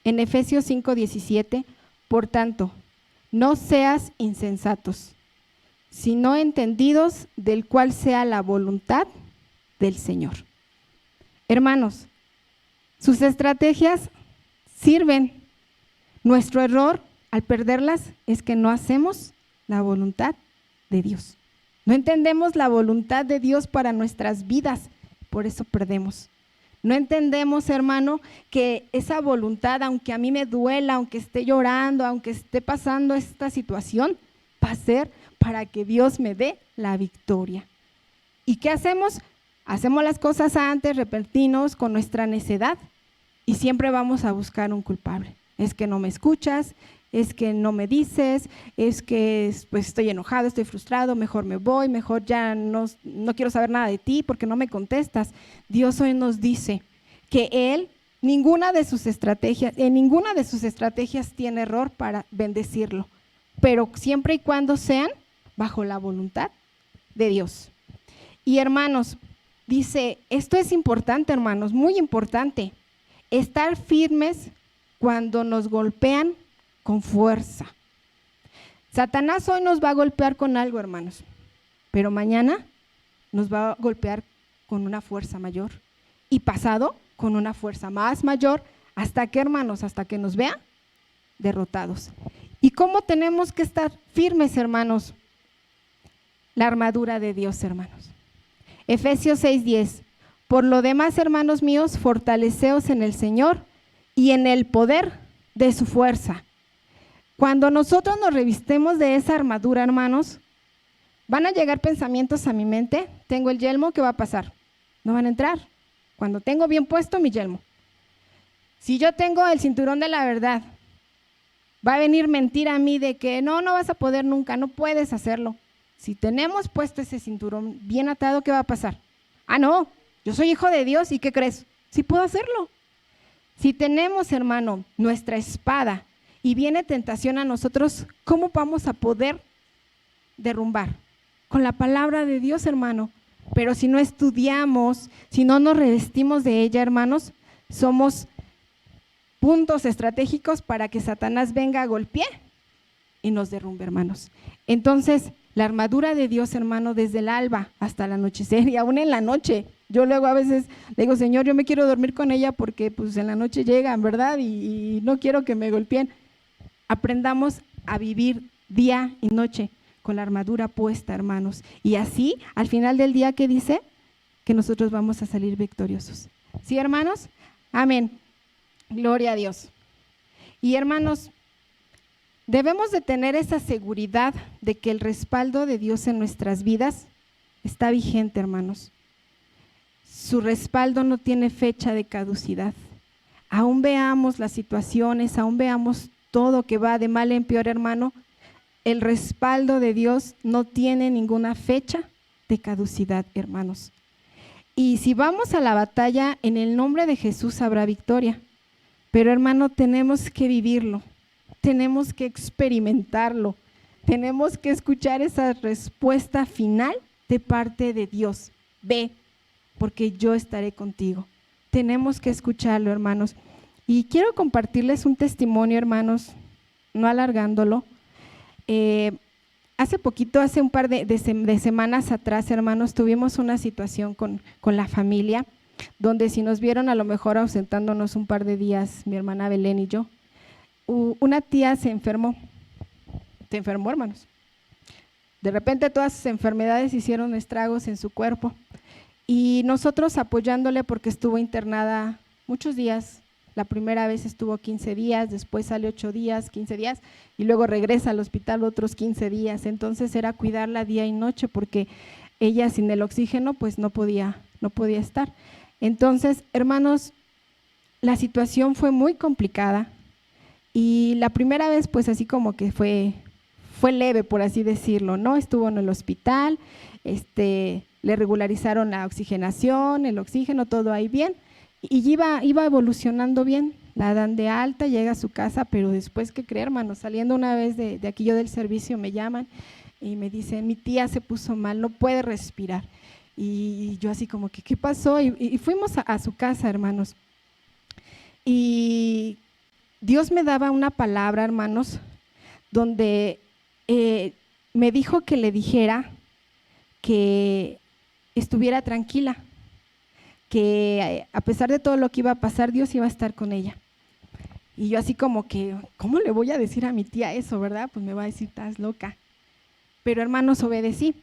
en Efesios 5:17, por tanto, no seas insensatos, sino entendidos del cual sea la voluntad del Señor. Hermanos, sus estrategias sirven. Nuestro error al perderlas es que no hacemos la voluntad de Dios. No entendemos la voluntad de Dios para nuestras vidas, por eso perdemos. No entendemos, hermano, que esa voluntad, aunque a mí me duela, aunque esté llorando, aunque esté pasando esta situación, va a ser para que Dios me dé la victoria. ¿Y qué hacemos? Hacemos las cosas antes, repentinos, con nuestra necedad, y siempre vamos a buscar un culpable. Es que no me escuchas, es que no me dices, es que pues estoy enojado, estoy frustrado, mejor me voy, mejor ya no quiero saber nada de ti porque no me contestas. Dios hoy nos dice que Él, en ninguna de sus estrategias tiene error para bendecirlo, pero siempre y cuando sean bajo la voluntad de Dios. Y hermanos, dice, esto es importante, hermanos, muy importante, estar firmes cuando nos golpean con fuerza. Satanás hoy nos va a golpear con algo, hermanos, pero mañana nos va a golpear con una fuerza mayor y pasado con una fuerza más mayor. ¿Hasta qué, hermanos? Hasta que nos vean derrotados. ¿Y cómo tenemos que estar firmes, hermanos? La armadura de Dios, hermanos. Efesios 6:10. Por lo demás, hermanos míos, fortaleceos en el Señor y en el poder de su fuerza. Cuando nosotros nos revistemos de esa armadura, hermanos, van a llegar pensamientos a mi mente. Tengo el yelmo, ¿qué va a pasar? No van a entrar. Cuando tengo bien puesto mi yelmo. Si yo tengo el cinturón de la verdad, va a venir mentira a mí de que no vas a poder nunca, no puedes hacerlo. Si tenemos puesto ese cinturón bien atado, ¿qué va a pasar? No, yo soy hijo de Dios, ¿y qué crees? Sí puedo hacerlo. Si tenemos, hermano, nuestra espada y viene tentación a nosotros, ¿cómo vamos a poder derrumbar? Con la palabra de Dios, hermano. Pero si no estudiamos, si no nos revestimos de ella, hermanos, somos puntos estratégicos para que Satanás venga a golpear y nos derrumbe, hermanos. Entonces, la armadura de Dios, hermano, desde el alba hasta el anochecer y aún en la noche. Yo luego a veces le digo, Señor, yo me quiero dormir con ella porque pues en la noche llegan, ¿verdad? Y no quiero que me golpeen. Aprendamos a vivir día y noche con la armadura puesta, hermanos. Y así, al final del día, ¿qué dice? Que nosotros vamos a salir victoriosos. ¿Sí, hermanos? Amén. Gloria a Dios. Y hermanos, Debemos de tener esa seguridad de que el respaldo de Dios en nuestras vidas está vigente, hermanos. Su respaldo no tiene fecha de caducidad. Aún veamos las situaciones, aún veamos todo que va de mal en peor, hermano, el respaldo de Dios no tiene ninguna fecha de caducidad, hermanos. Y si vamos a la batalla, en el nombre de Jesús habrá victoria. Pero, hermano, tenemos que vivirlo, tenemos que experimentarlo, tenemos que escuchar esa respuesta final de parte de Dios. Ve, porque yo estaré contigo. Tenemos que escucharlo, hermanos. Y quiero compartirles un testimonio, hermanos, no alargándolo. Hace poquito, hace un par de semanas atrás, hermanos, tuvimos una situación con la familia, donde si nos vieron a lo mejor ausentándonos un par de días, mi hermana Belén y yo, una tía se enfermó, hermanos. De repente todas sus enfermedades hicieron estragos en su cuerpo y nosotros apoyándole porque estuvo internada muchos días. La primera vez estuvo 15 días, después sale 8 días, 15 días y luego regresa al hospital otros 15 días. Entonces era cuidarla día y noche porque ella sin el oxígeno pues no podía estar. Entonces, hermanos, la situación fue muy complicada y la primera vez pues así como que fue leve, por así decirlo, ¿no? Estuvo en el hospital, le regularizaron la oxigenación, el oxígeno, todo ahí bien. Y iba evolucionando bien, la dan de alta, llega a su casa, pero después, ¿qué cree, hermano? Saliendo una vez de aquí yo del servicio me llaman y me dicen, mi tía se puso mal, no puede respirar. Y yo así como que, ¿qué pasó? Y fuimos a su casa, hermanos. Y Dios me daba una palabra, hermanos, donde me dijo que le dijera que estuviera tranquila, que a pesar de todo lo que iba a pasar, Dios iba a estar con ella. Y yo así como que, ¿cómo le voy a decir a mi tía eso, verdad? Pues me va a decir, estás loca. Pero, hermanos, obedecí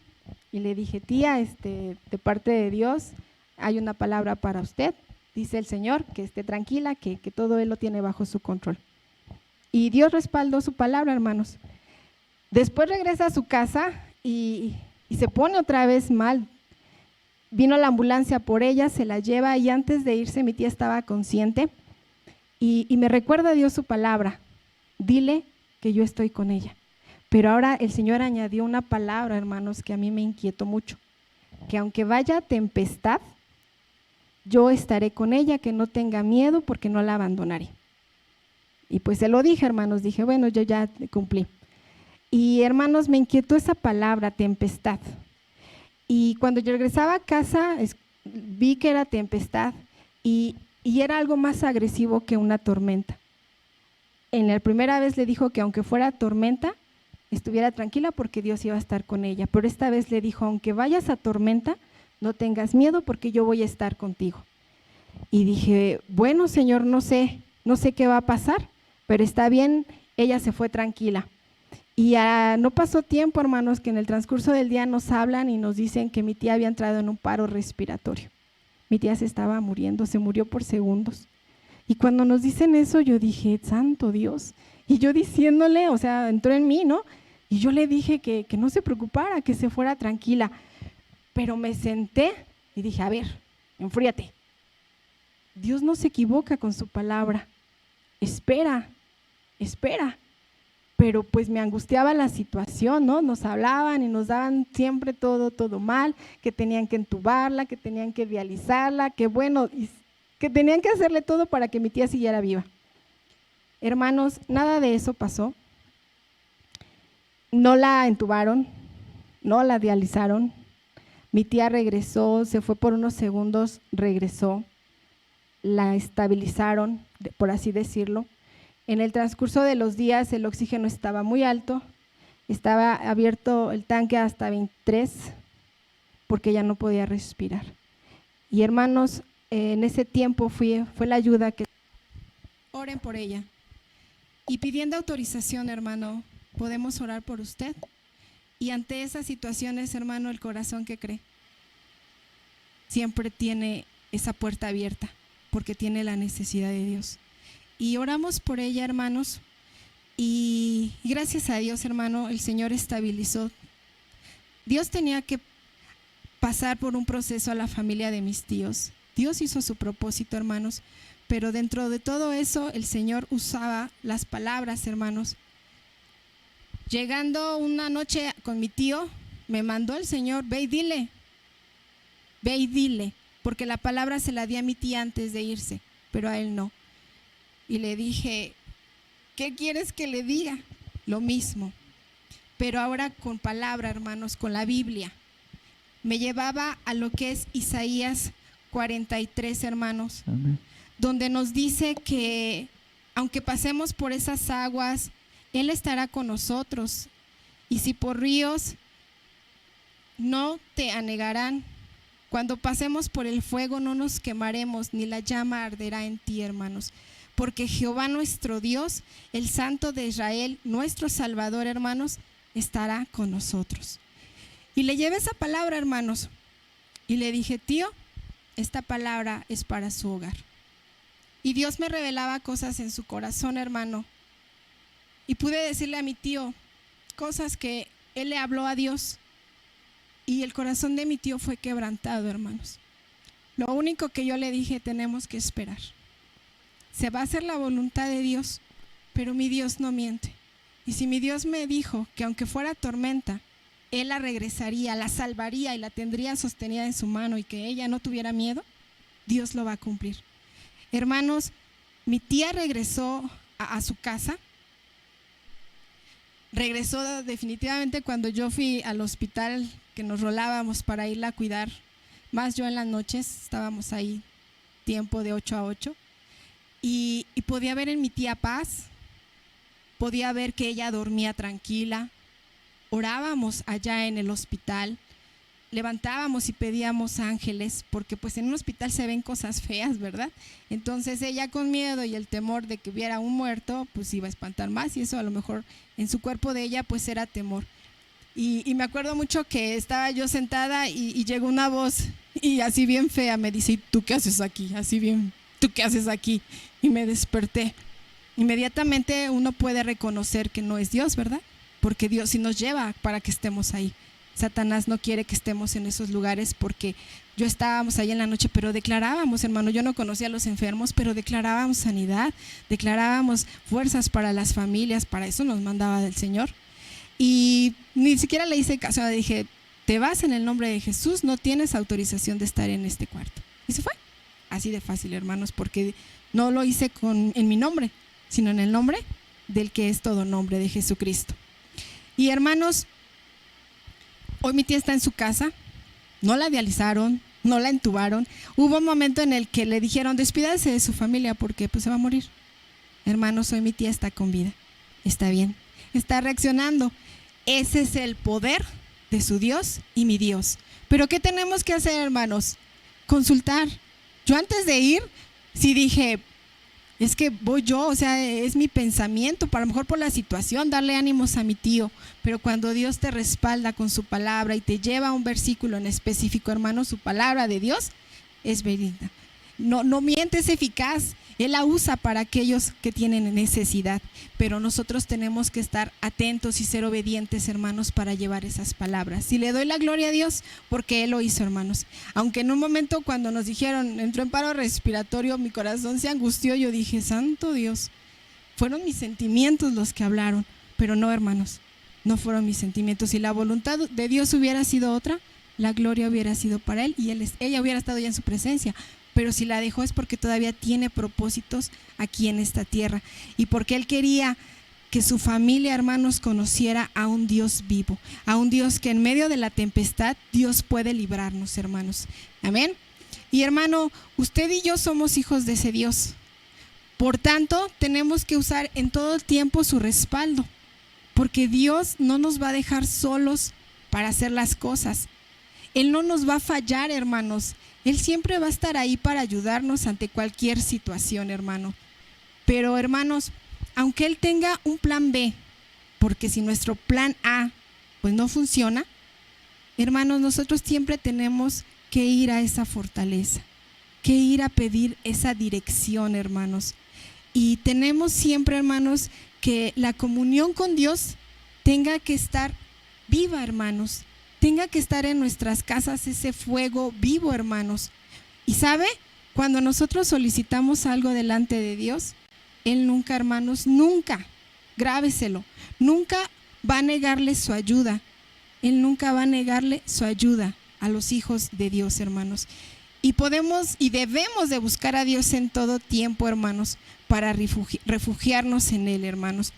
y le dije, tía, de parte de Dios hay una palabra para usted, dice el Señor, que esté tranquila, que todo Él lo tiene bajo su control. Y Dios respaldó su palabra, hermanos. Después regresa a su casa y se pone otra vez mal. Vino la ambulancia por ella, se la lleva y antes de irse mi tía estaba consciente y me recuerda a Dios su palabra, dile que yo estoy con ella. Pero ahora el Señor añadió una palabra, hermanos, que a mí me inquietó mucho, que aunque vaya tempestad, yo estaré con ella, que no tenga miedo porque no la abandonaré. Y pues se lo dije, hermanos, dije, bueno, yo ya cumplí. Y hermanos, me inquietó esa palabra, tempestad. Y cuando yo regresaba a casa, vi que era tempestad y era algo más agresivo que una tormenta. En la primera vez le dijo que aunque fuera tormenta, estuviera tranquila porque Dios iba a estar con ella. Pero esta vez le dijo, aunque vayas a tormenta, no tengas miedo porque yo voy a estar contigo. Y dije, bueno, Señor, no sé qué va a pasar, pero está bien, ella se fue tranquila. Y no pasó tiempo, hermanos, que en el transcurso del día nos hablan y nos dicen que mi tía había entrado en un paro respiratorio. Mi tía se estaba muriendo, se murió por segundos. Y cuando nos dicen eso, yo dije, santo Dios. Y yo diciéndole, o sea, entró en mí, ¿no? Y yo le dije que no se preocupara, que se fuera tranquila. Pero me senté y dije, a ver, enfríate. Dios no se equivoca con su palabra. Espera. Pero pues me angustiaba la situación, ¿no? Nos hablaban y nos daban siempre todo mal, que tenían que entubarla, que tenían que dializarla, que bueno, que tenían que hacerle todo para que mi tía siguiera viva. Hermanos, nada de eso pasó. No la entubaron, no la dializaron. Mi tía regresó, se fue por unos segundos, regresó, la estabilizaron, por así decirlo. En el transcurso de los días el oxígeno estaba muy alto, estaba abierto el tanque hasta 23 porque ya no podía respirar. Y hermanos, en ese tiempo fue la ayuda que… Oren por ella. Y pidiendo autorización, hermano, podemos orar por usted. Y ante esas situaciones, hermano, el corazón que cree siempre tiene esa puerta abierta porque tiene la necesidad de Dios. Y oramos por ella, hermanos, Y gracias a Dios, hermano, el Señor estabilizó. Dios tenía que pasar por un proceso a la familia de mis tíos. Dios hizo su propósito, hermanos, pero dentro de todo eso el Señor usaba las palabras, hermanos. Llegando una noche con mi tío, me mandó el Señor: ve y dile, porque la palabra se la di a mi tía antes de irse, pero a él no. Y le dije: ¿qué quieres que le diga? Lo mismo, pero ahora con palabra, hermanos, con la Biblia. Me llevaba a lo que es Isaías 43, hermanos. Amén. Donde nos dice que aunque pasemos por esas aguas, Él estará con nosotros. Y si por ríos, no te anegarán. Cuando pasemos por el fuego, no nos quemaremos, ni la llama arderá en ti, hermanos. Porque Jehová nuestro Dios, el Santo de Israel, nuestro Salvador, hermanos, estará con nosotros. Y le llevé esa palabra, hermanos, y le dije: tío, esta palabra es para su hogar. Y Dios me revelaba cosas en su corazón, hermano. Y pude decirle a mi tío cosas que él le habló a Dios. Y el corazón de mi tío fue quebrantado, hermanos. Lo único que yo le dije: tenemos que esperar. Se va a hacer la voluntad de Dios, pero mi Dios no miente. Y si mi Dios me dijo que aunque fuera tormenta, Él la regresaría, la salvaría y la tendría sostenida en su mano y que ella no tuviera miedo, Dios lo va a cumplir. Hermanos, mi tía regresó a su casa. Regresó definitivamente cuando yo fui al hospital, que nos rolábamos para irla a cuidar. Más yo en las noches, estábamos ahí tiempo de 8 a 8. Y podía ver en mi tía paz, podía ver que ella dormía tranquila. Orábamos allá en el hospital, levantábamos y pedíamos ángeles, porque pues en un hospital se ven cosas feas, ¿verdad? Entonces ella, con miedo y el temor de que hubiera un muerto, pues iba a espantar más, y eso a lo mejor en su cuerpo de ella pues era temor. Y me acuerdo mucho que estaba yo sentada y llegó una voz, y así bien fea me dice: ¿tú qué haces aquí? Así bien, ¿tú qué haces aquí? Y me desperté. Inmediatamente uno puede reconocer que no es Dios, ¿verdad? Porque Dios sí nos lleva para que estemos ahí. Satanás no quiere que estemos en esos lugares, porque yo estábamos ahí en la noche, pero declarábamos, hermano, yo no conocía a los enfermos, pero declarábamos sanidad, declarábamos fuerzas para las familias, para eso nos mandaba el Señor. Y ni siquiera le hice caso, le dije: te vas en el nombre de Jesús, no tienes autorización de estar en este cuarto. Y se fue. Así de fácil, hermanos, porque no lo hice en mi nombre, sino en el nombre del que es todo nombre, de Jesucristo. Y hermanos, hoy mi tía está en su casa, no la dializaron, no la entubaron. Hubo un momento en el que le dijeron: despídase de su familia porque pues se va a morir. Hermanos, hoy mi tía está con vida, está bien, está reaccionando. Ese es el poder de su Dios y mi Dios. Pero ¿qué tenemos que hacer, hermanos? Consultar. Yo antes de ir, sí dije: es que voy yo, o sea, es mi pensamiento, para lo mejor por la situación, darle ánimos a mi tío. Pero cuando Dios te respalda con su palabra y te lleva a un versículo en específico, hermano, su palabra de Dios es verídica. No miente, es eficaz. Él la usa para aquellos que tienen necesidad, pero nosotros tenemos que estar atentos y ser obedientes, hermanos, para llevar esas palabras. Y le doy la gloria a Dios porque Él lo hizo, hermanos. Aunque en un momento cuando nos dijeron entró en paro respiratorio, mi corazón se angustió. Yo dije: santo Dios, fueron mis sentimientos los que hablaron. Pero no, hermanos, no fueron mis sentimientos. Si la voluntad de Dios hubiera sido otra, la gloria hubiera sido para Él y ella hubiera estado ya en su presencia. Pero si la dejó es porque todavía tiene propósitos aquí en esta tierra, y porque Él quería que su familia, hermanos, conociera a un Dios vivo, a un Dios que en medio de la tempestad Dios puede librarnos, hermanos. Amén. Y hermano, usted y yo somos hijos de ese Dios. Por tanto, tenemos que usar en todo el tiempo su respaldo, porque Dios no nos va a dejar solos para hacer las cosas. Él no nos va a fallar, hermanos. Él siempre va a estar ahí para ayudarnos ante cualquier situación, hermano. Pero, hermanos, aunque Él tenga un plan B, porque si nuestro plan A pues no funciona, hermanos, nosotros siempre tenemos que ir a esa fortaleza, que ir a pedir esa dirección, hermanos. Y tenemos siempre, hermanos, que la comunión con Dios tenga que estar viva, hermanos. Tenga que estar en nuestras casas ese fuego vivo, hermanos. Y ¿sabe? Cuando nosotros solicitamos algo delante de Dios, Él nunca, hermanos, nunca, grábeselo, nunca va a negarle su ayuda. Él nunca va a negarle su ayuda a los hijos de Dios, hermanos. Y podemos y debemos de buscar a Dios en todo tiempo, hermanos, para refugiarnos en Él, hermanos.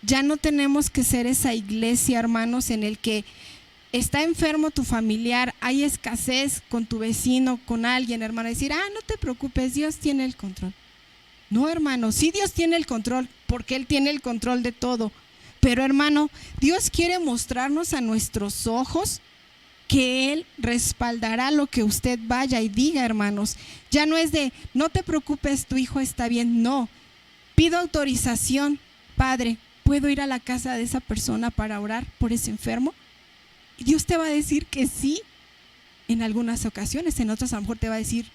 Ya no tenemos que ser esa iglesia, hermanos, en el que está enfermo tu familiar, hay escasez con tu vecino, con alguien, hermano, decir, no te preocupes, Dios tiene el control. No, hermano, sí Dios tiene el control, porque Él tiene el control de todo. Pero, hermano, Dios quiere mostrarnos a nuestros ojos que Él respaldará lo que usted vaya y diga, hermanos. Ya no es de, no te preocupes, tu hijo está bien, no. Pido autorización, Padre, ¿puedo ir a la casa de esa persona para orar por ese enfermo? Y Dios te va a decir que sí en algunas ocasiones, en otras a lo mejor te va a decir,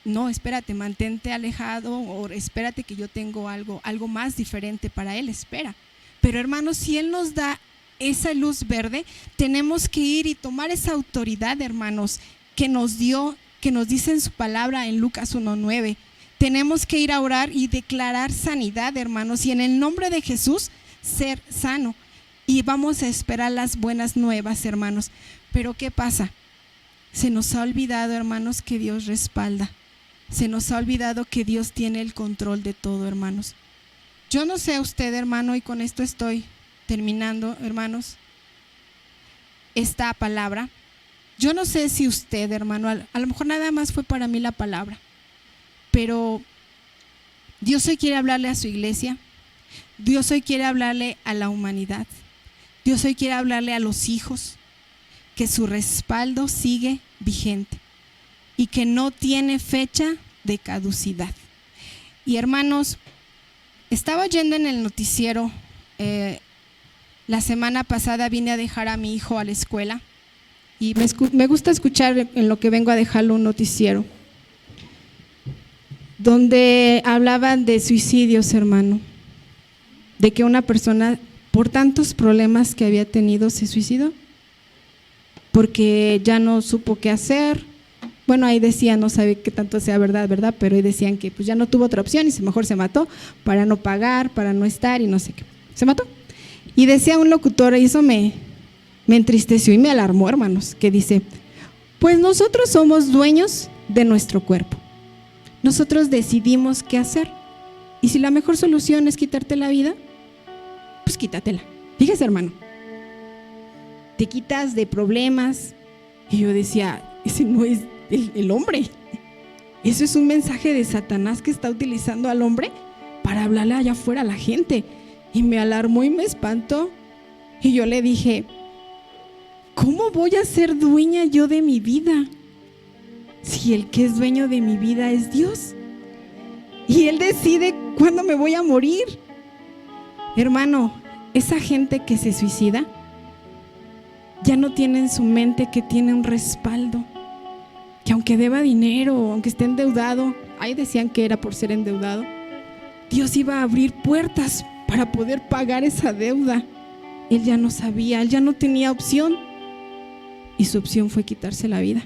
no, espérate, mantente alejado, o espérate que yo tengo algo más diferente para Él, espera. Pero, hermanos, si Él nos da esa luz verde, tenemos que ir y tomar esa autoridad, hermanos, que nos dio, que nos dice en su palabra en Lucas 1:9. Tenemos que ir a orar y declarar sanidad, hermanos, y en el nombre de Jesús ser sano. Y vamos a esperar las buenas nuevas, hermanos. Pero ¿qué pasa? Se nos ha olvidado, hermanos, que Dios respalda. Se nos ha olvidado que Dios tiene el control de todo, hermanos. Yo no sé usted, hermano, y con esto estoy terminando, hermanos, esta palabra. Yo no sé si usted, hermano, a lo mejor nada más fue para mí la palabra, pero Dios hoy quiere hablarle a su iglesia. Dios hoy quiere hablarle a la humanidad. Dios hoy quiere hablarle a los hijos, que su respaldo sigue vigente y que no tiene fecha de caducidad. Y, hermanos, estaba oyendo en el noticiero, la semana pasada vine a dejar a mi hijo a la escuela y me gusta escuchar en lo que vengo a dejarlo un noticiero donde hablaban de suicidios, hermano, de que una persona por tantos problemas que había tenido se suicidó porque ya no supo qué hacer. Bueno, ahí decían, no sabe qué tanto sea verdad, pero ahí decían que pues ya no tuvo otra opción y mejor se mató para no pagar, para no estar y no sé qué. Se mató. Y decía un locutor, y eso me entristeció y me alarmó, hermanos, que dice, pues nosotros somos dueños de nuestro cuerpo. Nosotros decidimos qué hacer. Y si la mejor solución es quitarte la vida, pues quítatela. Fíjese, hermano, te quitas de problemas. Y yo decía, ese no es el hombre. Eso es un mensaje de Satanás que está utilizando al hombre para hablarle allá afuera a la gente. Y me alarmó y me espantó. Y yo le dije, ¿cómo voy a ser dueña yo de mi vida si el que es dueño de mi vida es Dios? Y Él decide cuándo me voy a morir. Hermano, esa gente que se suicida ya no tiene en su mente que tiene un respaldo, que aunque deba dinero, aunque esté endeudado, ahí decían que era por ser endeudado, Dios iba a abrir puertas para poder pagar esa deuda. Él ya no sabía, él ya no tenía opción, y su opción fue quitarse la vida.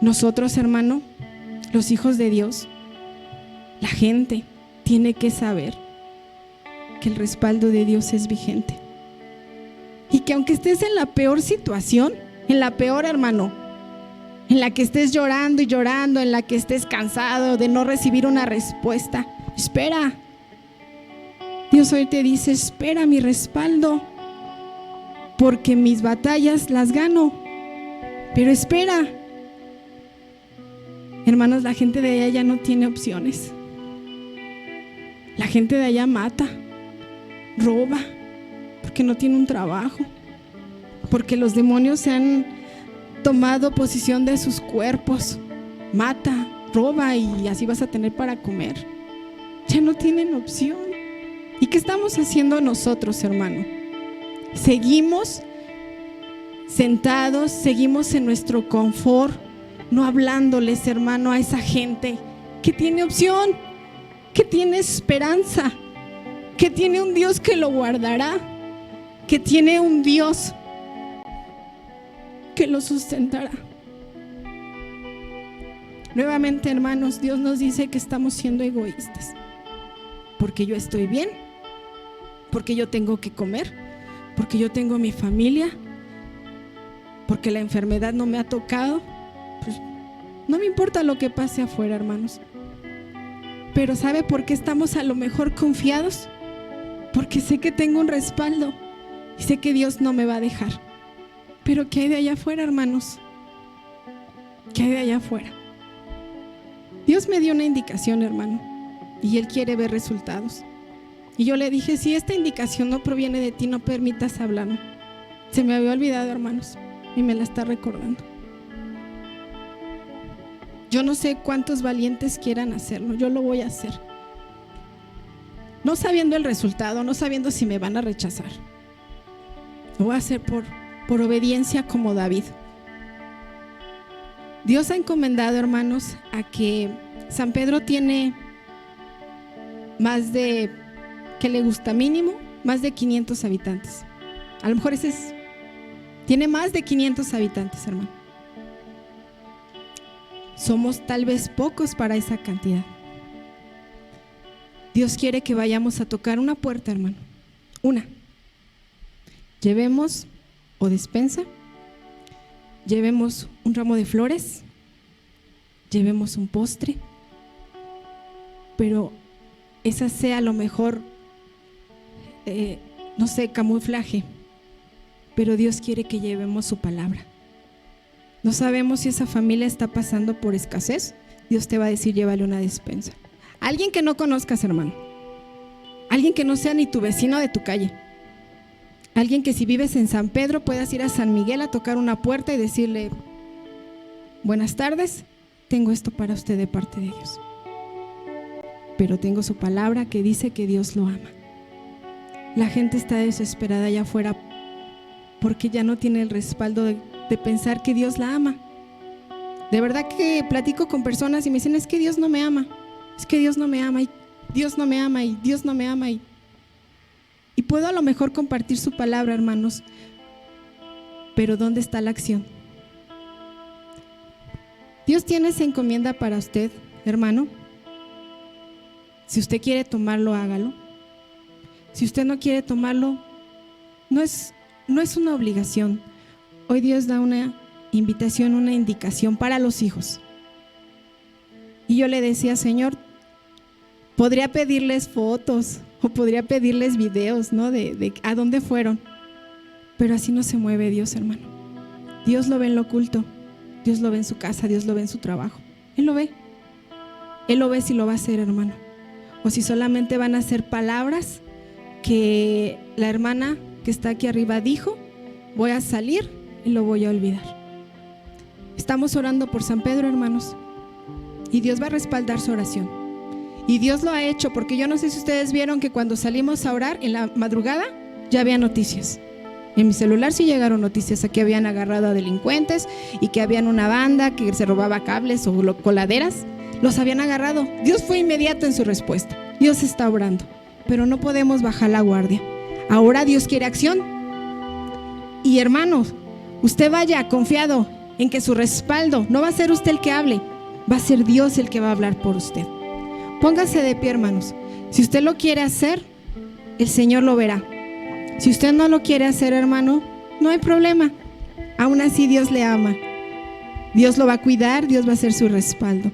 Nosotros, hermano, los hijos de Dios, la gente tiene que saber que el respaldo de Dios es vigente. Y que aunque estés en la peor situación, en la peor, hermano, en la que estés llorando y llorando, en la que estés cansado de no recibir una respuesta, espera. Dios hoy te dice, espera mi respaldo, porque mis batallas las gano. Pero espera. Hermanos, la gente de allá ya no tiene opciones. La gente de allá mata, roba, porque no tiene un trabajo, porque los demonios se han tomado posesión de sus cuerpos. Mata, roba y así vas a tener para comer. Ya no tienen opción. ¿Y qué estamos haciendo nosotros, hermano? Seguimos sentados, seguimos en nuestro confort, no hablándoles, hermano, a esa gente que tiene opción, que tiene esperanza. que tiene un Dios que lo guardará, que tiene un Dios que lo sustentará. Nuevamente, hermanos, Dios nos dice que estamos siendo egoístas, porque yo estoy bien, porque yo tengo que comer, porque yo tengo mi familia, porque la enfermedad no me ha tocado. Pues no me importa lo que pase afuera, hermanos. Pero ¿sabe por qué estamos a lo mejor confiados? Porque sé que tengo un respaldo y sé que Dios no me va a dejar. Pero ¿qué hay de allá afuera, hermanos? ¿Qué hay de allá afuera? Dios me dio una indicación, hermano, y Él quiere ver resultados. Y yo le dije, si esta indicación no proviene de ti, no permitas hablarme. Se me había olvidado, hermanos, y me la está recordando. Yo no sé cuántos valientes quieran hacerlo, yo lo voy a hacer. No sabiendo el resultado, no sabiendo si me van a rechazar. Lo voy a hacer por obediencia como David. Dios ha encomendado, hermanos, a que San Pedro tiene más de, ¿qué le gusta? Mínimo, más de 500 habitantes. A lo mejor tiene más de 500 habitantes, hermano. Somos tal vez pocos para esa cantidad. Dios quiere que vayamos a tocar una puerta, hermano. Una. Llevemos o despensa, llevemos un ramo de flores, llevemos un postre, pero esa sea a lo mejor, no sé, camuflaje, pero Dios quiere que llevemos su palabra. No sabemos si esa familia está pasando por escasez. Dios te va a decir, llévale una despensa. Alguien que no conozcas, hermano. Alguien que no sea ni tu vecino de tu calle. Alguien que si vives en San Pedro puedas ir a San Miguel a tocar una puerta y decirle, buenas tardes, tengo esto para usted de parte de Dios. Pero tengo su palabra que dice que Dios lo ama. La gente está desesperada allá afuera porque ya no tiene el respaldo de pensar que Dios la ama. De verdad que platico con personas y me dicen, es que Dios no me ama, es que Dios no me ama, y Dios no me ama, y Dios no me ama. Y puedo a lo mejor compartir su palabra, hermanos, pero ¿dónde está la acción? Dios tiene esa encomienda para usted, hermano. Si usted quiere tomarlo, hágalo. Si usted no quiere tomarlo, no es una obligación. Hoy Dios da una invitación, una indicación para los hijos. Y yo le decía, Señor, podría pedirles fotos o podría pedirles videos, ¿no? De a dónde fueron. Pero así no se mueve Dios, hermano. Dios lo ve en lo oculto. Dios lo ve en su casa, Dios lo ve en su trabajo. Él lo ve. Él lo ve si lo va a hacer, hermano. O si solamente van a ser palabras que la hermana que está aquí arriba dijo, voy a salir y lo voy a olvidar. Estamos orando por San Pedro, hermanos, y Dios va a respaldar su oración. Y Dios lo ha hecho, porque yo no sé si ustedes vieron que cuando salimos a orar en la madrugada ya había noticias. En mi celular sí llegaron noticias, aquí habían agarrado a delincuentes y que habían una banda que se robaba cables o coladeras, los habían agarrado. Dios fue inmediato en su respuesta. Dios está obrando, pero no podemos bajar la guardia. Ahora Dios quiere acción. Y hermanos, usted vaya confiado en que su respaldo no va a ser usted el que hable, va a ser Dios el que va a hablar por usted. Póngase de pie, hermanos. Si usted lo quiere hacer, el Señor lo verá. Si usted no lo quiere hacer, hermano, no hay problema. Aún así Dios le ama. Dios lo va a cuidar, Dios va a ser su respaldo.